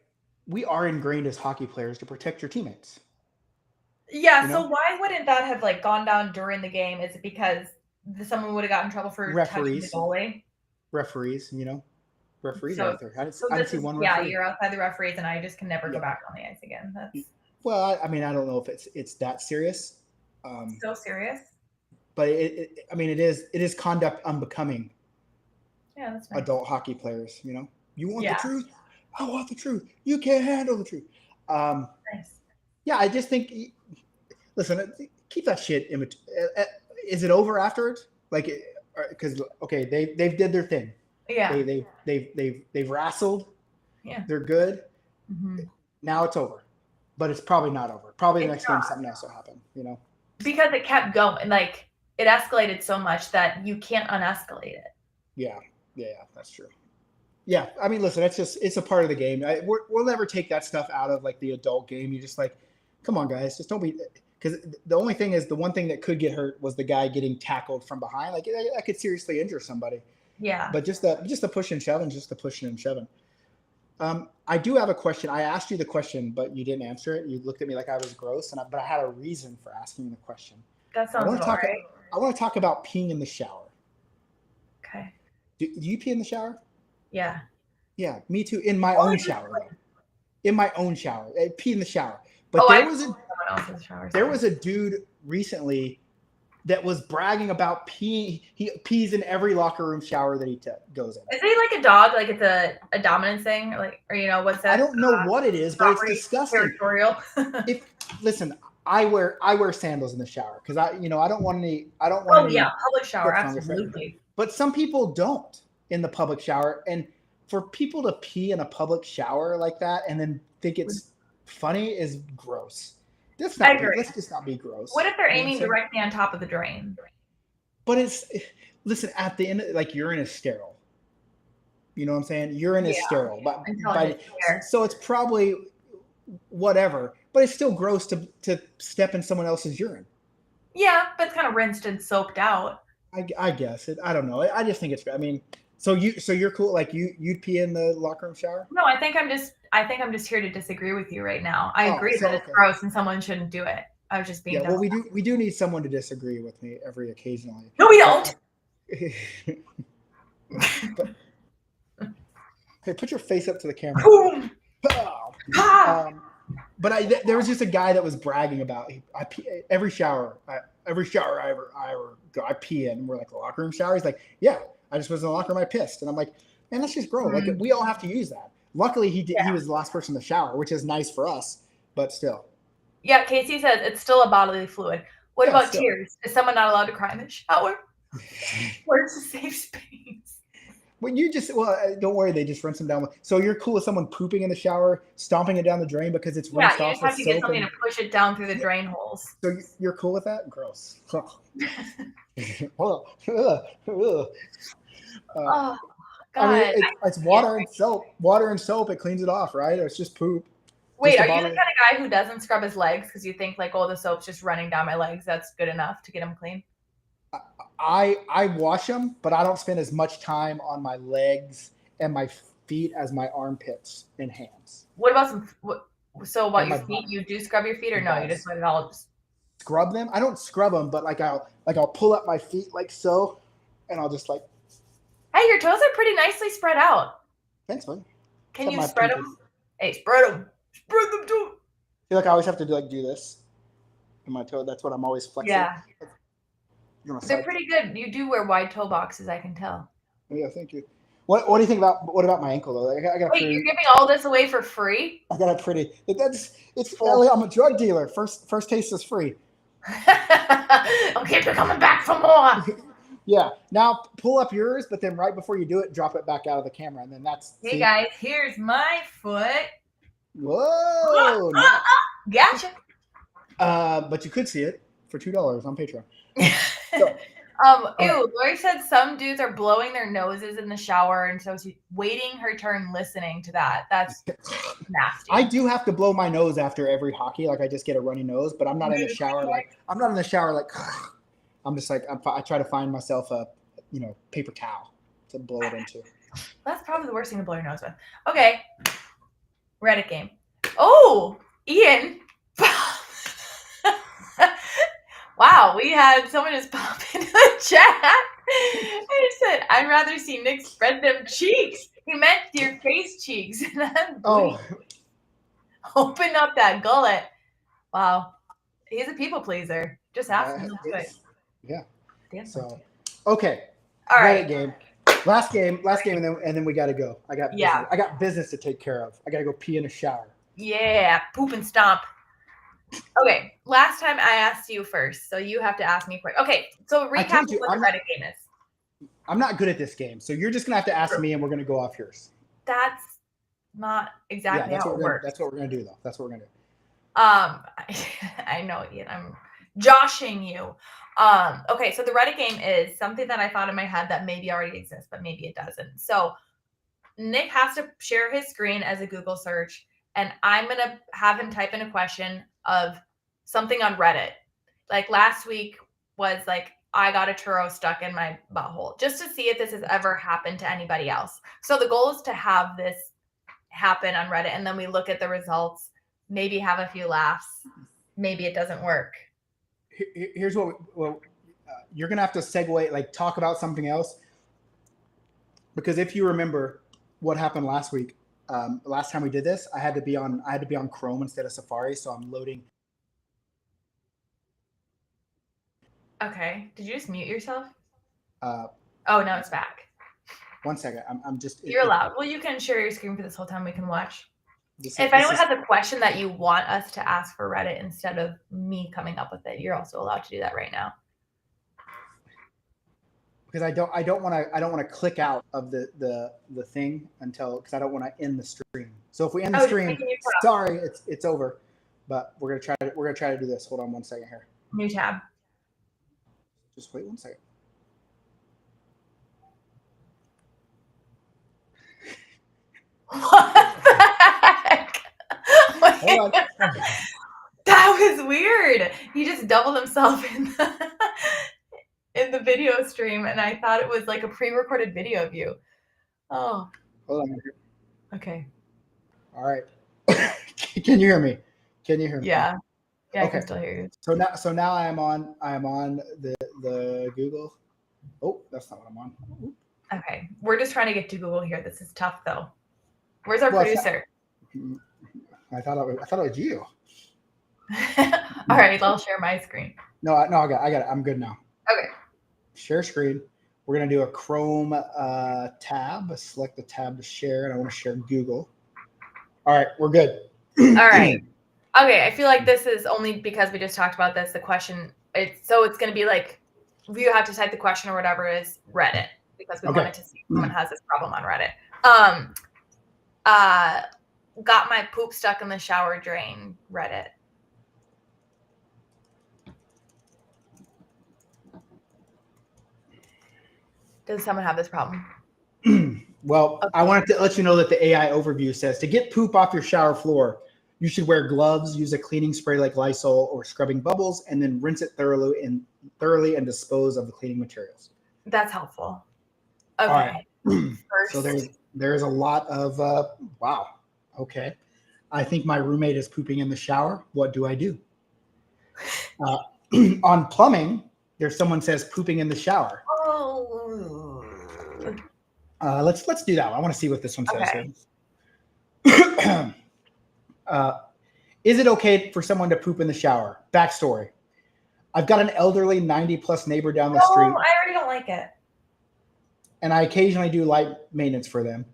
D: we are ingrained as hockey players to protect your teammates.
E: Yeah. You know? So why wouldn't that have gone down during the game? Is it because someone would have gotten in trouble for touching the goalie? Referees
D: out there. I didn't see one referee.
E: Yeah, you're outside the referees, and I just can never go back on the ice again.
D: Well, I mean, I don't know if it's that serious.
E: So serious.
D: But it is conduct unbecoming.
E: Yeah, that's nice.
D: Adult hockey players, you know. You want the truth? I want the truth. You can't handle the truth.
E: Nice.
D: Yeah, I just think. Listen, keep that shit. Is it over afterwards? Like, because they did their thing.
E: Yeah.
D: They've wrestled.
E: Yeah.
D: They're good.
E: Mm-hmm.
D: Now it's over, but it's probably not over. Probably the next game something else will happen. You know.
E: Because it kept going, like it escalated so much that you can't unescalate it.
D: Yeah, that's true. Yeah, I mean, listen, it's a part of the game. We'll never take that stuff out of like the adult game. You just like, come on, guys, just don't be. Because the only thing is, the one thing that could get hurt was the guy getting tackled from behind. Like that could seriously injure somebody.
E: Yeah.
D: But just the push and shoving, just the pushing and shoving. I do have a question. I asked you the question, but you didn't answer it. You looked at me like I was gross, but I had a reason for asking the question.
E: That sounds all right.
D: I want to talk about peeing in the shower.
E: Okay.
D: Do you pee in the shower?
E: Yeah.
D: Yeah, me too. In my own shower. In my own shower. I pee in the shower. But there was a dude recently that was bragging about peeing. He pees in every locker room shower that he goes in.
E: Is he like a dog? Like it's a dominance thing? Or what's that?
D: I don't know what it is, but it's disgusting.
E: Territorial.
D: Listen, I wear sandals in the shower because I don't want any.
E: Public shower, absolutely.
D: But some people don't in the public shower, and for people to pee in a public shower like that and then think it's funny is gross. Let's just not be gross.
E: What if they're aiming directly on top of the drain?
D: But listen, at the end, like, urine is sterile. You know what I'm saying? Urine is sterile. So it's probably whatever, but it's still gross to step in someone else's urine.
E: Yeah, but it's kind of rinsed and soaked out.
D: I guess it. I don't know. I just think it's. I mean, so you're cool. Like you'd pee in the locker room shower?
E: No, I think I'm just here to disagree with you right now. I agree that it's gross and someone shouldn't do it. I was just being.
D: Yeah, well, we do need someone to disagree with me every occasionally.
E: No, we don't.
D: Hey, put your face up to the camera.
E: Boom.
D: But there was just a guy that was bragging about I pee every shower I ever go, I pee in. And we're like, the locker room shower. He's like, yeah, I just was in the locker room. I pissed, and I'm like, and let's just grow. Like we all have to use that. Luckily, he was the last person in the shower, which is nice for us, but still.
E: Yeah, Casey says it's still a bodily fluid. What about
D: still.
E: tears? Is someone not allowed to cry in the shower? Where's a safe space?
D: When you don't worry, they just rinse them down. So you're cool with someone pooping in the shower, stomping it down the drain because it's rinsed off.
E: Yeah, you just have to get something to push it down through the drain holes.
D: So you're cool with that? Gross.
E: Oh God!
D: I mean, it's water and soap. Water and soap. It cleans it off, right? It's just poop.
E: Wait, are you the kind of guy who doesn't scrub his legs because you think like, oh, the soap's just running down my legs? That's good enough to get them clean.
D: I wash them, but I don't spend as much time on my legs and my feet as my armpits and hands.
E: What about So about your feet? You do scrub your feet, or no? You just let it all
D: scrub them. I don't scrub them, but I'll pull up my feet like so, and I'll just like.
E: Hey, your toes are pretty nicely spread out.
D: Thanks, man.
E: Can you spread them? Hey, spread them. Spread them too.
D: I feel like I always have to do this in my toe. That's what I'm always flexing.
E: Yeah. They're pretty good. You do wear wide toe boxes, I can tell.
D: Yeah, thank you. What do you think about my ankle though? I got
E: Wait, you're giving all this away for free?
D: I got a pretty. I'm a drug dealer. First taste is free.
E: Okay, you're coming back for more.
D: Yeah. Now pull up yours, but then right before you do it, drop it back out of the camera, and then that's.
E: Hey guys, here's my foot.
D: Whoa!
E: Gotcha.
D: But you could see it for $2 on Patreon. So,
E: Lori said some dudes are blowing their noses in the shower, and so she's waiting her turn listening to that. That's nasty.
D: I do have to blow my nose after every hockey. Like I just get a runny nose, but I'm not in the shower like I'm just like I try to find myself a paper towel to blow it into.
E: That's probably the worst thing to blow your nose with. Okay. Reddit game. Oh, Ian. Wow, we had someone just pop into the chat. I said, I'd rather see Nick spread them cheeks. He meant your face cheeks.
D: Oh.
E: Open up that gullet. Wow. He's a people pleaser. Just ask him to do it.
D: Yeah.
E: Damn.
D: So, okay.
E: All right.
D: Reddit game. Last game, and then we got to go. I got business to take care of. I got to go pee in a shower.
E: Yeah, poop and stomp. Okay, last time I asked you first, so you have to ask me first. Okay, so recap what the Reddit game is.
D: I'm not good at this game, so you're just going to have to ask me, and we're going to go off yours.
E: That's not exactly how it works.
D: That's what we're going to do, though. That's what we're going to do.
E: I know, Ian. I'm joshing you. Okay, so the Reddit game is something that I thought in my head that maybe already exists, but maybe it doesn't. So Nick has to share his screen as a Google search, and I'm going to have him type in a question of something on Reddit. Like last week was like, I got a churro stuck in my butthole, just to see if this has ever happened to anybody else. So the goal is to have this happen on Reddit, and then we look at the results, maybe have a few laughs. Maybe it doesn't work.
D: Here's what you're going to have to segue, like talk about something else. Because if you remember what happened last week, last time we did this, I had to be on Chrome instead of Safari, so I'm loading.
E: Okay. Did you just mute yourself?
D: Oh,
E: no, it's back.
D: 1 second. I'm just.
E: You're allowed. Well, you can share your screen for this whole time. We can watch. If anyone has a question that you want us to ask for Reddit instead of me coming up with it, you're also allowed to do that right now.
D: Because I don't want to click out of the thing because I don't want to end the stream. So if we end the stream, sorry, it's over. But we're gonna try to do this. Hold on 1 second here.
E: New tab.
D: Just wait 1 second.
E: What the heck?
D: Hold on.
E: That was weird. He just doubled himself in the video stream, and I thought it was like a pre-recorded video of you. Oh.
D: Hold on.
E: Okay.
D: All right. Can you hear me?
E: Yeah. Yeah,
D: okay.
E: I can still hear you.
D: So now I am on the Google. Oh, that's not what I'm on. Ooh.
E: Okay. We're just trying to get to Google here. This is tough though. Where's our producer?
D: I thought it was you.
E: All right, I'll share my screen.
D: No, I got it. I'm good now.
E: Okay.
D: Share screen. We're going to do a Chrome tab. Select the tab to share, and I want to share Google. All right, we're good.
E: All right. Okay, I feel like this is only because we just talked about this. The question, it's going to be like, you have to type the question or whatever is Reddit, because we wanted to see if someone has this problem on Reddit. Got my poop stuck in the shower drain, Reddit. Does someone have this problem?
D: Well, okay. I wanted to let you know that the AI overview says to get poop off your shower floor, you should wear gloves, use a cleaning spray like Lysol or scrubbing bubbles, and then rinse it thoroughly and dispose of the cleaning materials.
E: That's helpful. Okay.
D: All right. So there's a lot of wow. Okay. I think my roommate is pooping in the shower. What do I do? On plumbing, there's someone says pooping in the shower.
E: Oh.
D: Let's do that one. I want to see what this one says.
E: Okay.
D: Is it okay for someone to poop in the shower? Backstory. I've got an elderly 90+ neighbor down the street.
E: I already don't like it.
D: And I occasionally do light maintenance for them.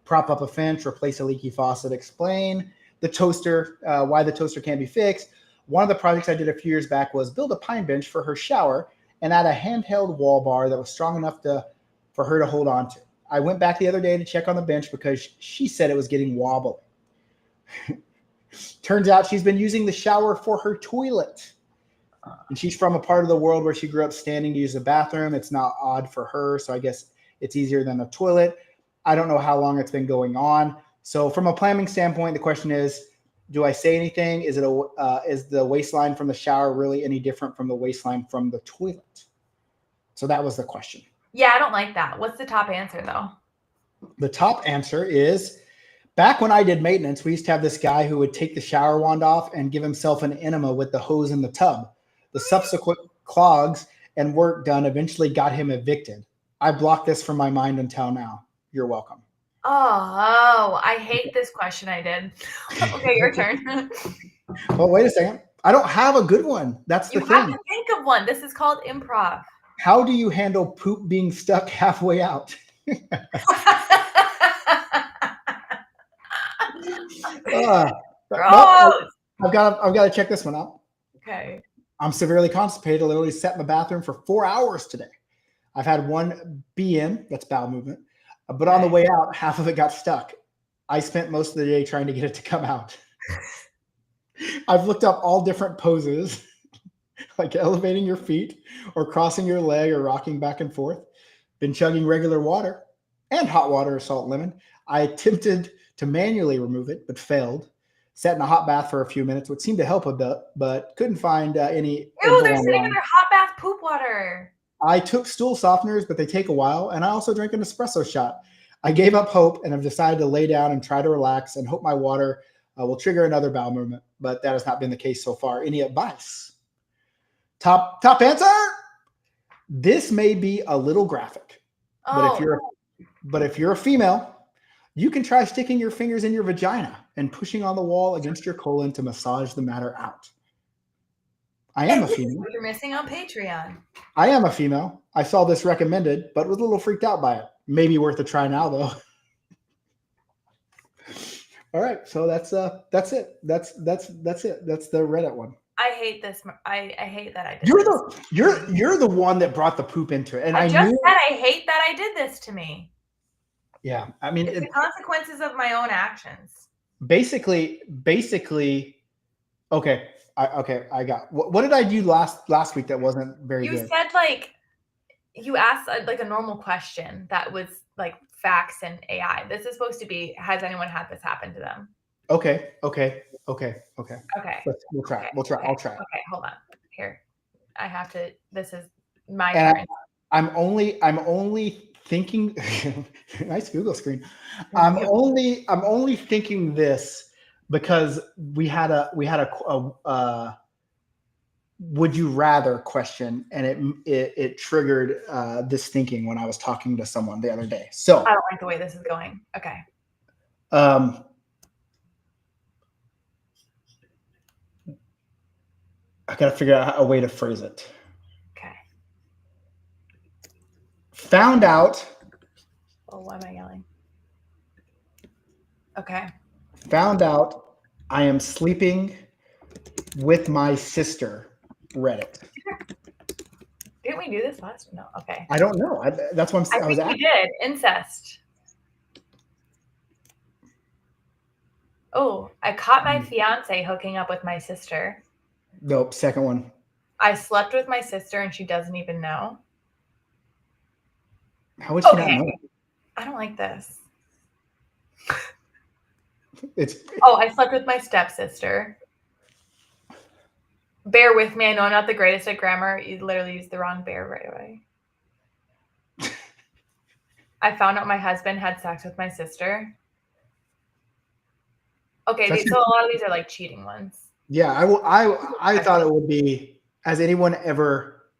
D: Prop up a fence, replace a leaky faucet, explain the toaster, why the toaster can't be fixed. One of the projects I did a few years back was build a pine bench for her shower and add a handheld wall bar that was strong enough for her to hold on to. I went back the other day to check on the bench because she said it was getting wobbly. Turns out she's been using the shower for her toilet. And she's from a part of the world where she grew up standing to use the bathroom. It's not odd for her, so I guess it's easier than the toilet. I don't know how long it's been going on. So from a planning standpoint, the question is, do I say anything? Is the waistline from the shower really any different from the waistline from the toilet? So that was the question.
E: Yeah, I don't like that. What's the top answer, though?
D: The top answer is, back when I did maintenance, we used to have this guy who would take the shower wand off and give himself an enema with the hose in the tub. The subsequent clogs and work done eventually got him evicted. I blocked this from my mind until now. You're welcome.
E: Oh, I hate this question I did. Okay, your turn.
D: Well, wait a second. I don't have a good one. That's the thing. You have
E: to think of one. This is called improv.
D: How do you handle poop being stuck halfway out? I've got to check this one out.
E: Okay.
D: I'm severely constipated. I literally sat in the bathroom for 4 hours today. I've had one BM, that's bowel movement, but on the way out, half of it got stuck. I spent most of the day trying to get it to come out. I've looked up all different poses, like elevating your feet or crossing your leg or rocking back and forth. Been chugging regular water and hot water or salt lemon. I attempted to manually remove it, but failed. Sat in a hot bath for a few minutes, which seemed to help a bit, but couldn't find any.
E: Ew, they're sitting in their hot bath poop water.
D: I took stool softeners, but they take a while, and I also drank an espresso shot. I gave up hope and have decided to lay down and try to relax and hope my water will trigger another bowel movement, but that has not been the case so far. Any advice? Top answer? This may be a little graphic, but if you're a female, you can try sticking your fingers in your vagina and pushing on the wall against your colon to massage the matter out. I am a female.
E: What you're missing on Patreon.
D: I am a female. I saw this recommended, but was a little freaked out by it. Maybe worth a try now, though. All right, so that's it. That's it. That's the Reddit one.
E: I hate this. I hate that I did.
D: You're the one that brought the poop into it, and I
E: just said I hate that I did this to me.
D: Yeah, I mean,
E: it's the consequences of my own actions.
D: Basically, okay. I got. What did I do last week that wasn't very good?
E: You said you asked like a normal question that was like facts and AI. This is supposed to be, has anyone had this happen to them?
D: Okay. We'll try.
E: Okay.
D: I'll try.
E: Okay, hold on. Here, I have to. This is my turn.
D: I'm only thinking. Nice Google screen. I'm only thinking this because we had a would you rather question, and it triggered this thinking when I was talking to someone the other day. So
E: I don't like the way this is going. Okay.
D: I got to figure out a way to phrase it.
E: Okay.
D: Found out.
E: Oh, why am I yelling? Okay.
D: Found out I am sleeping with my sister. Reddit.
E: Didn't we do this last? No. Okay.
D: I don't know. That's what
E: I
D: I was
E: think we
D: asking.
E: did. Incest. Oh, I caught my fiance hooking up with my sister.
D: Nope. Second one.
E: I slept with my sister and she doesn't even know.
D: How would she not
E: Okay.
D: know?
E: I don't like this.
D: It's
E: Oh, I slept with my stepsister. Bear with me. I know I'm not the greatest at grammar. You literally used the wrong bear right away. I found out my husband had sex with my sister. Okay, so a lot of these are like cheating ones.
D: yeah. I thought it would be. Has anyone ever?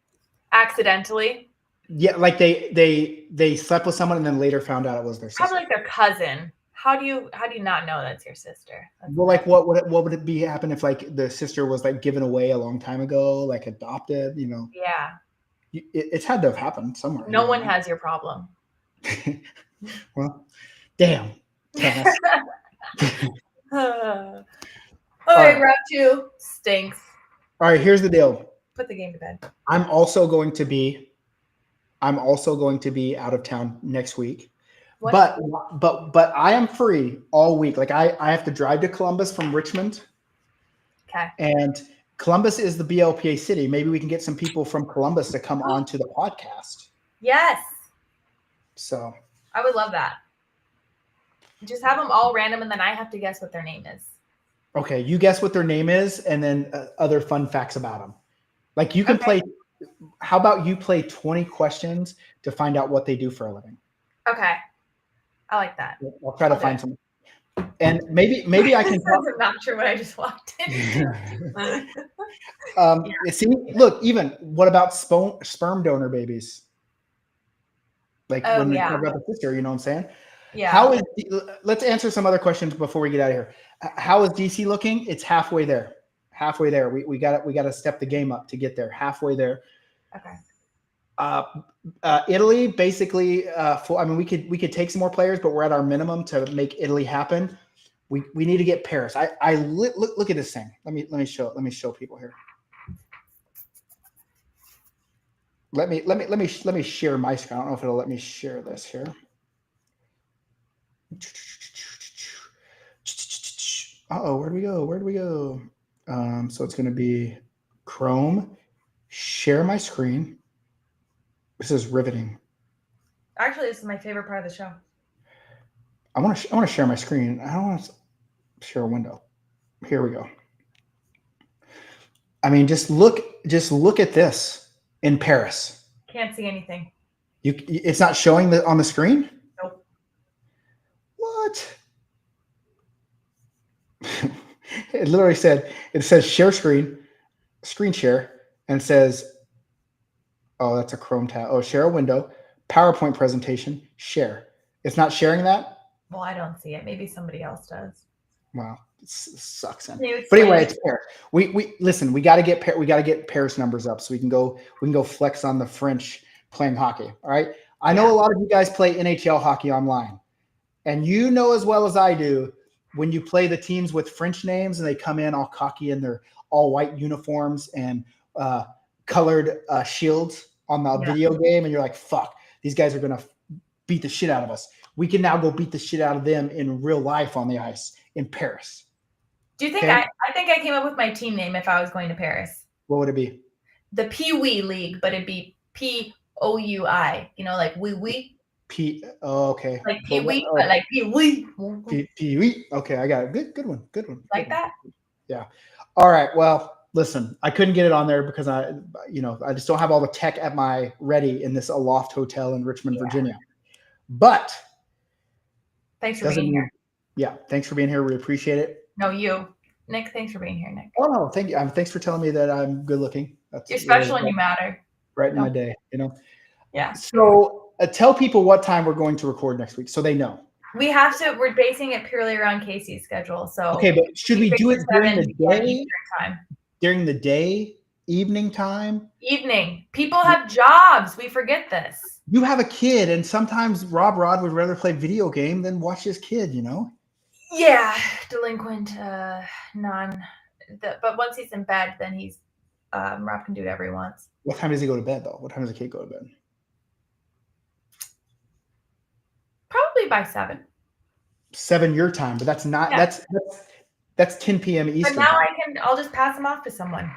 E: Accidentally.
D: Yeah, like they slept with someone and then later found out it was their sister.
E: Probably like their cousin. How do you not know that's your sister?
D: Well, like what would it be happen if like the sister was like given away a long time ago, like adopted? You know,
E: Yeah.
D: it's had to have happened somewhere.
E: No one has your problem.
D: Well, damn.
E: All right, round 2 stinks.
D: All right, here's the deal.
E: Put the game to bed.
D: I'm also going to be out of town next week.
E: What?
D: But I am free all week. Like I have to drive to Columbus from Richmond.
E: Okay.
D: And Columbus is the BLPA city. Maybe we can get some people from Columbus to come on to the podcast.
E: Yes.
D: So
E: I would love that. Just have them all random and then I have to guess what their name is.
D: okay, you guess what their name is and then other fun facts about them. Like you can play. How about you play 20 questions to find out what they do for a living?
E: Okay. I like that.
D: I'll try to find some. And maybe I can.
E: I'm not sure what I just walked in.
D: See, look, even what about sperm donor babies? Like when we talk about the sister, you know what I'm saying?
E: Yeah.
D: Let's answer some other questions before we get out of here. How is DC looking? It's halfway there. Halfway there. We got to step the game up to get there. Halfway there.
E: Okay.
D: Italy, basically, I mean, we could take some more players, but we're at our minimum to make Italy happen. We need to get Paris. Look at this thing. Let me show people here. Let me share my screen. I don't know if it'll let me share this here. Where do we go? So it's going to be Chrome, share my screen. This is riveting.
E: Actually, this is my favorite part of the show.
D: I want to share my screen. I don't want to share a window. Here we go. I mean, just look at this in Paris.
E: Can't see anything.
D: It's not showing on the screen?
E: Nope.
D: What? It literally says share screen share, and it says, oh, that's a Chrome tab. Oh, share a window, PowerPoint presentation, share. It's not sharing that?
E: Well, I don't see it. Maybe somebody else does.
D: Wow, it sucks. But anyway, it's Paris. We listen. We got to get Paris numbers up so we can go flex on the French playing hockey. All right. I know a lot of you guys play NHL hockey online, and you know as well as I do when you play the teams with French names and they come in all cocky in their all white uniforms and colored shields on the video game, and you're like, "Fuck, these guys are gonna beat the shit out of us." We can now go beat the shit out of them in real life on the ice in Paris.
E: Do you think I think I came up with my team name if I was going to Paris?
D: What would it be?
E: The Pee-wee League, but it'd be P-O-U-I. You know, like wee.
D: Okay.
E: Like Pee-wee, but like Pee-wee.
D: Pee-wee. Okay, I got it. Good one.
E: Like that?
D: Yeah. All right. Well, listen, I couldn't get it on there because I just don't have all the tech at my ready in this Aloft Hotel in Richmond, Virginia. But
E: thanks for being here.
D: Yeah, thanks for being here. We appreciate it.
E: No, you. Nick, thanks for being here, Nick.
D: Oh, no, thank you. Thanks for telling me that I'm good looking.
E: You're special and you matter.
D: Right in my day,
E: Yeah.
D: So tell people what time we're going to record next week so they know.
E: We're basing it purely around Casey's schedule. So
D: okay, but should we do it during the day?
E: Time.
D: During the day, evening time?
E: Evening. People have jobs. We forget this.
D: You have a kid, and sometimes Rob Rod would rather play video game than watch his kid.
E: Yeah, delinquent, but once he's in bed, then he's Rob can do whatever he wants.
D: What time does he go to bed though? What time does the kid go to bed?
E: Probably by 7.
D: 7 your time, but that's not that's 10 p.m. Eastern.
E: But now
D: time.
E: I'll just pass him off to someone.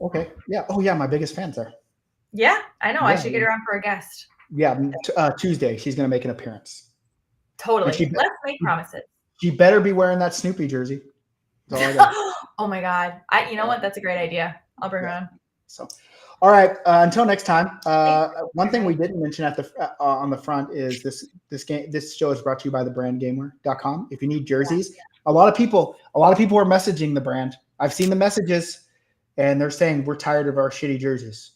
D: Okay. Yeah. Oh yeah, my biggest fan's there.
E: Yeah, I know.
D: Yeah,
E: I should get her on for a guest.
D: Yeah, Tuesday she's gonna make an appearance.
E: Totally. Let's make promises.
D: She better be wearing that Snoopy jersey.
E: Oh my God! You know what? That's a great idea. I'll bring her on.
D: So, all right. Until next time. One thing we didn't mention at the on the front is this show is brought to you by thebrandgamer.com. If you need jerseys, a lot of people are messaging the brand. I've seen the messages, and they're saying we're tired of our shitty jerseys.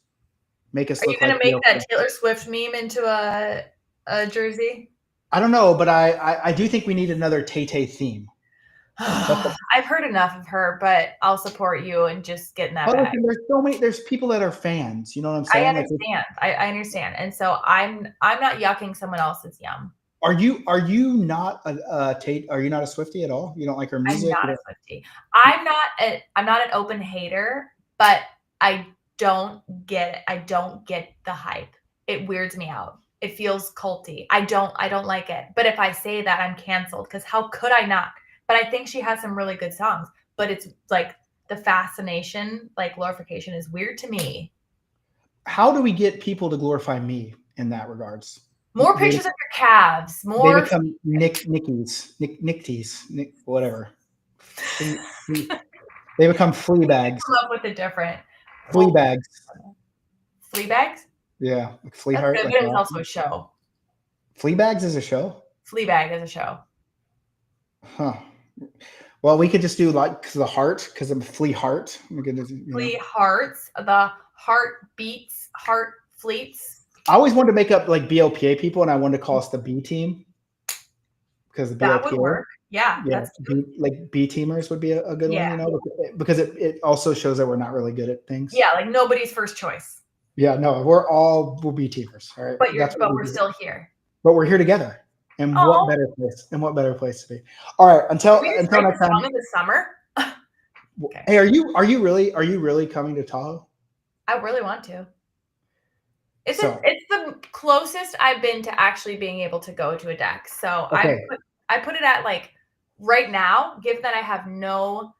D: Make us.
E: Are you going to make that Taylor Swift meme into a jersey? I
D: don't know, but I do think we need another Tay-Tay theme.
E: I've heard enough of her, but I'll support you and just get in that bag.
D: There's people that are fans. You know what I'm saying?
E: I understand. I understand. And so I'm not yucking someone else's yum.
D: Are you not a Tate? Are you not a Swiftie at all? You don't like her music?
E: I'm not a Swiftie. I'm not an open hater, but I don't get it. I don't get the hype. It weirds me out. It feels culty. I don't like it. But if I say that, I'm canceled because how could I not? But I think she has some really good songs. But it's like the fascination, like glorification is weird to me.
D: How do we get people to glorify me in that regards?
E: More pictures of your calves. More.
D: They become Nickies, whatever. They become flea bags.
E: Come up with a different.
D: Flea bags.
E: Flea bags?
D: Yeah, like Flea Heart.
E: But it's also a show.
D: Flea bags is a show?
E: Fleabag is a show.
D: Huh. Well, we could just do like the heart because I'm Flea Heart.
E: Flea Hearts. The heart beats, heart fleets.
D: I always wanted to make up like BLPA people, and I wanted to call us the B team because the
E: that
D: BLPA
E: would work. Yeah, that's
D: like B teamers would be a good one, because it also shows that we're not really good at things.
E: Yeah, like nobody's first choice.
D: Yeah, no, we'll be teamers, all right.
E: But we're still here.
D: But we're here together. And what better place? And what better place to be? All right, until next time.
E: In the summer.
D: Okay. Hey, are you really coming to Tahoe?
E: I really want to. It's the closest I've been to actually being able to go to a deck. So okay. I put it at like right now, given that I have no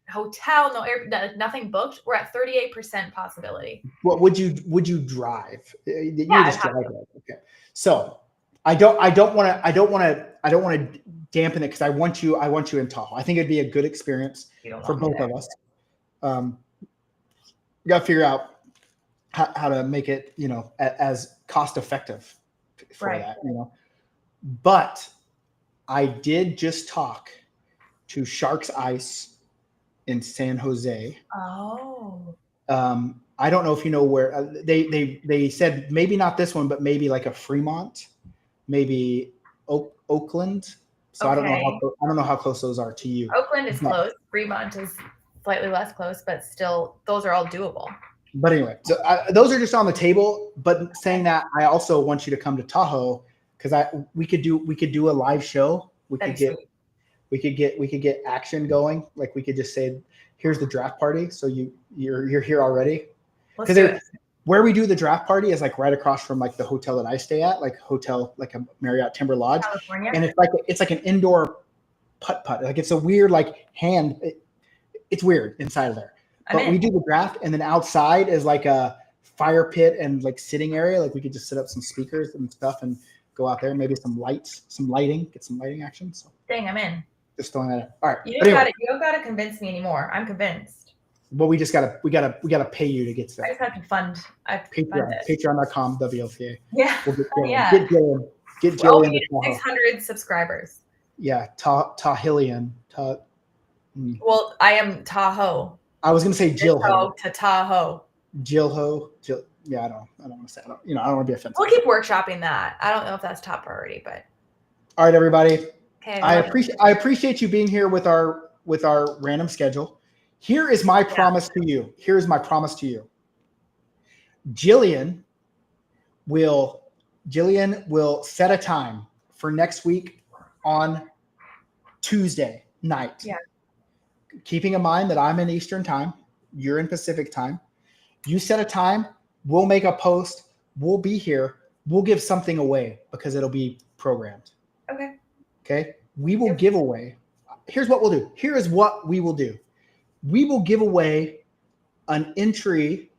E: hotel, no air, nothing booked, we're at 38% possibility.
D: What would you drive? You just drive it. Okay. So I don't want to dampen it because I want you in Tahoe. I think it'd be a good experience for both of us. You got to figure out how to make it, as cost effective for that, But I did just talk to Sharks Ice in San Jose.
E: Oh.
D: I don't know if you know where they said maybe not this one, but maybe like a Fremont, maybe Oakland. So okay. I don't know how close those are to you.
E: Oakland is close. Fremont is slightly less close, but still, those are all doable.
D: But anyway, so those are just on the table. But saying that, I also want you to come to Tahoe because we could do a live show. We could get action going. Like we could just say, here's the draft party. So you're here already. Because where we do the draft party is like right across from like the hotel that I stay at, like a Marriott Timber Lodge,
E: California.
D: And it's like an indoor putt. Like it's a weird like hand. It's weird inside of there. But we do the draft, and then outside is like a fire pit and like sitting area. Like we could just set up some speakers and stuff and go out there. Maybe some lighting, get some lighting action. So
E: dang, I'm in.
D: Just throwing that out. All right.
E: You don't gotta convince me anymore. I'm convinced.
D: But we gotta pay you to get to that.
E: I just have to fund.
D: Patreon.com WLPA.
E: Yeah.
D: Get Jillian
E: to 600 subscribers.
D: Yeah, Tahillian.
E: Well, I am Tahoe.
D: I was gonna say Jillho.
E: To Tahoe.
D: Jillho. Yeah, I don't want to say. I don't want to be offensive.
E: We'll keep workshopping that. I don't know if that's top priority, but.
D: All right, everybody.
E: Okay.
D: I appreciate you being here with our random schedule. Here is my promise to you. Jillian will Jillian will set a time for next week on Tuesday night.
E: Yeah.
D: Keeping in mind that I'm in Eastern time, you're in Pacific time. You set a time, we'll make a post, we'll be here, we'll give something away because it'll be programmed.
E: Okay.
D: Okay. We will give away. Here's what we'll do. Here is what we will do. We will give away an entry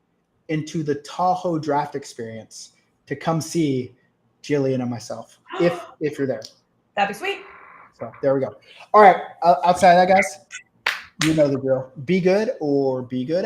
D: into the Tahoe draft experience to come see Jillian and myself if you're there.
E: That'd be sweet.
D: So there we go. All right. Outside of that, guys, you know the drill. Be good or be good.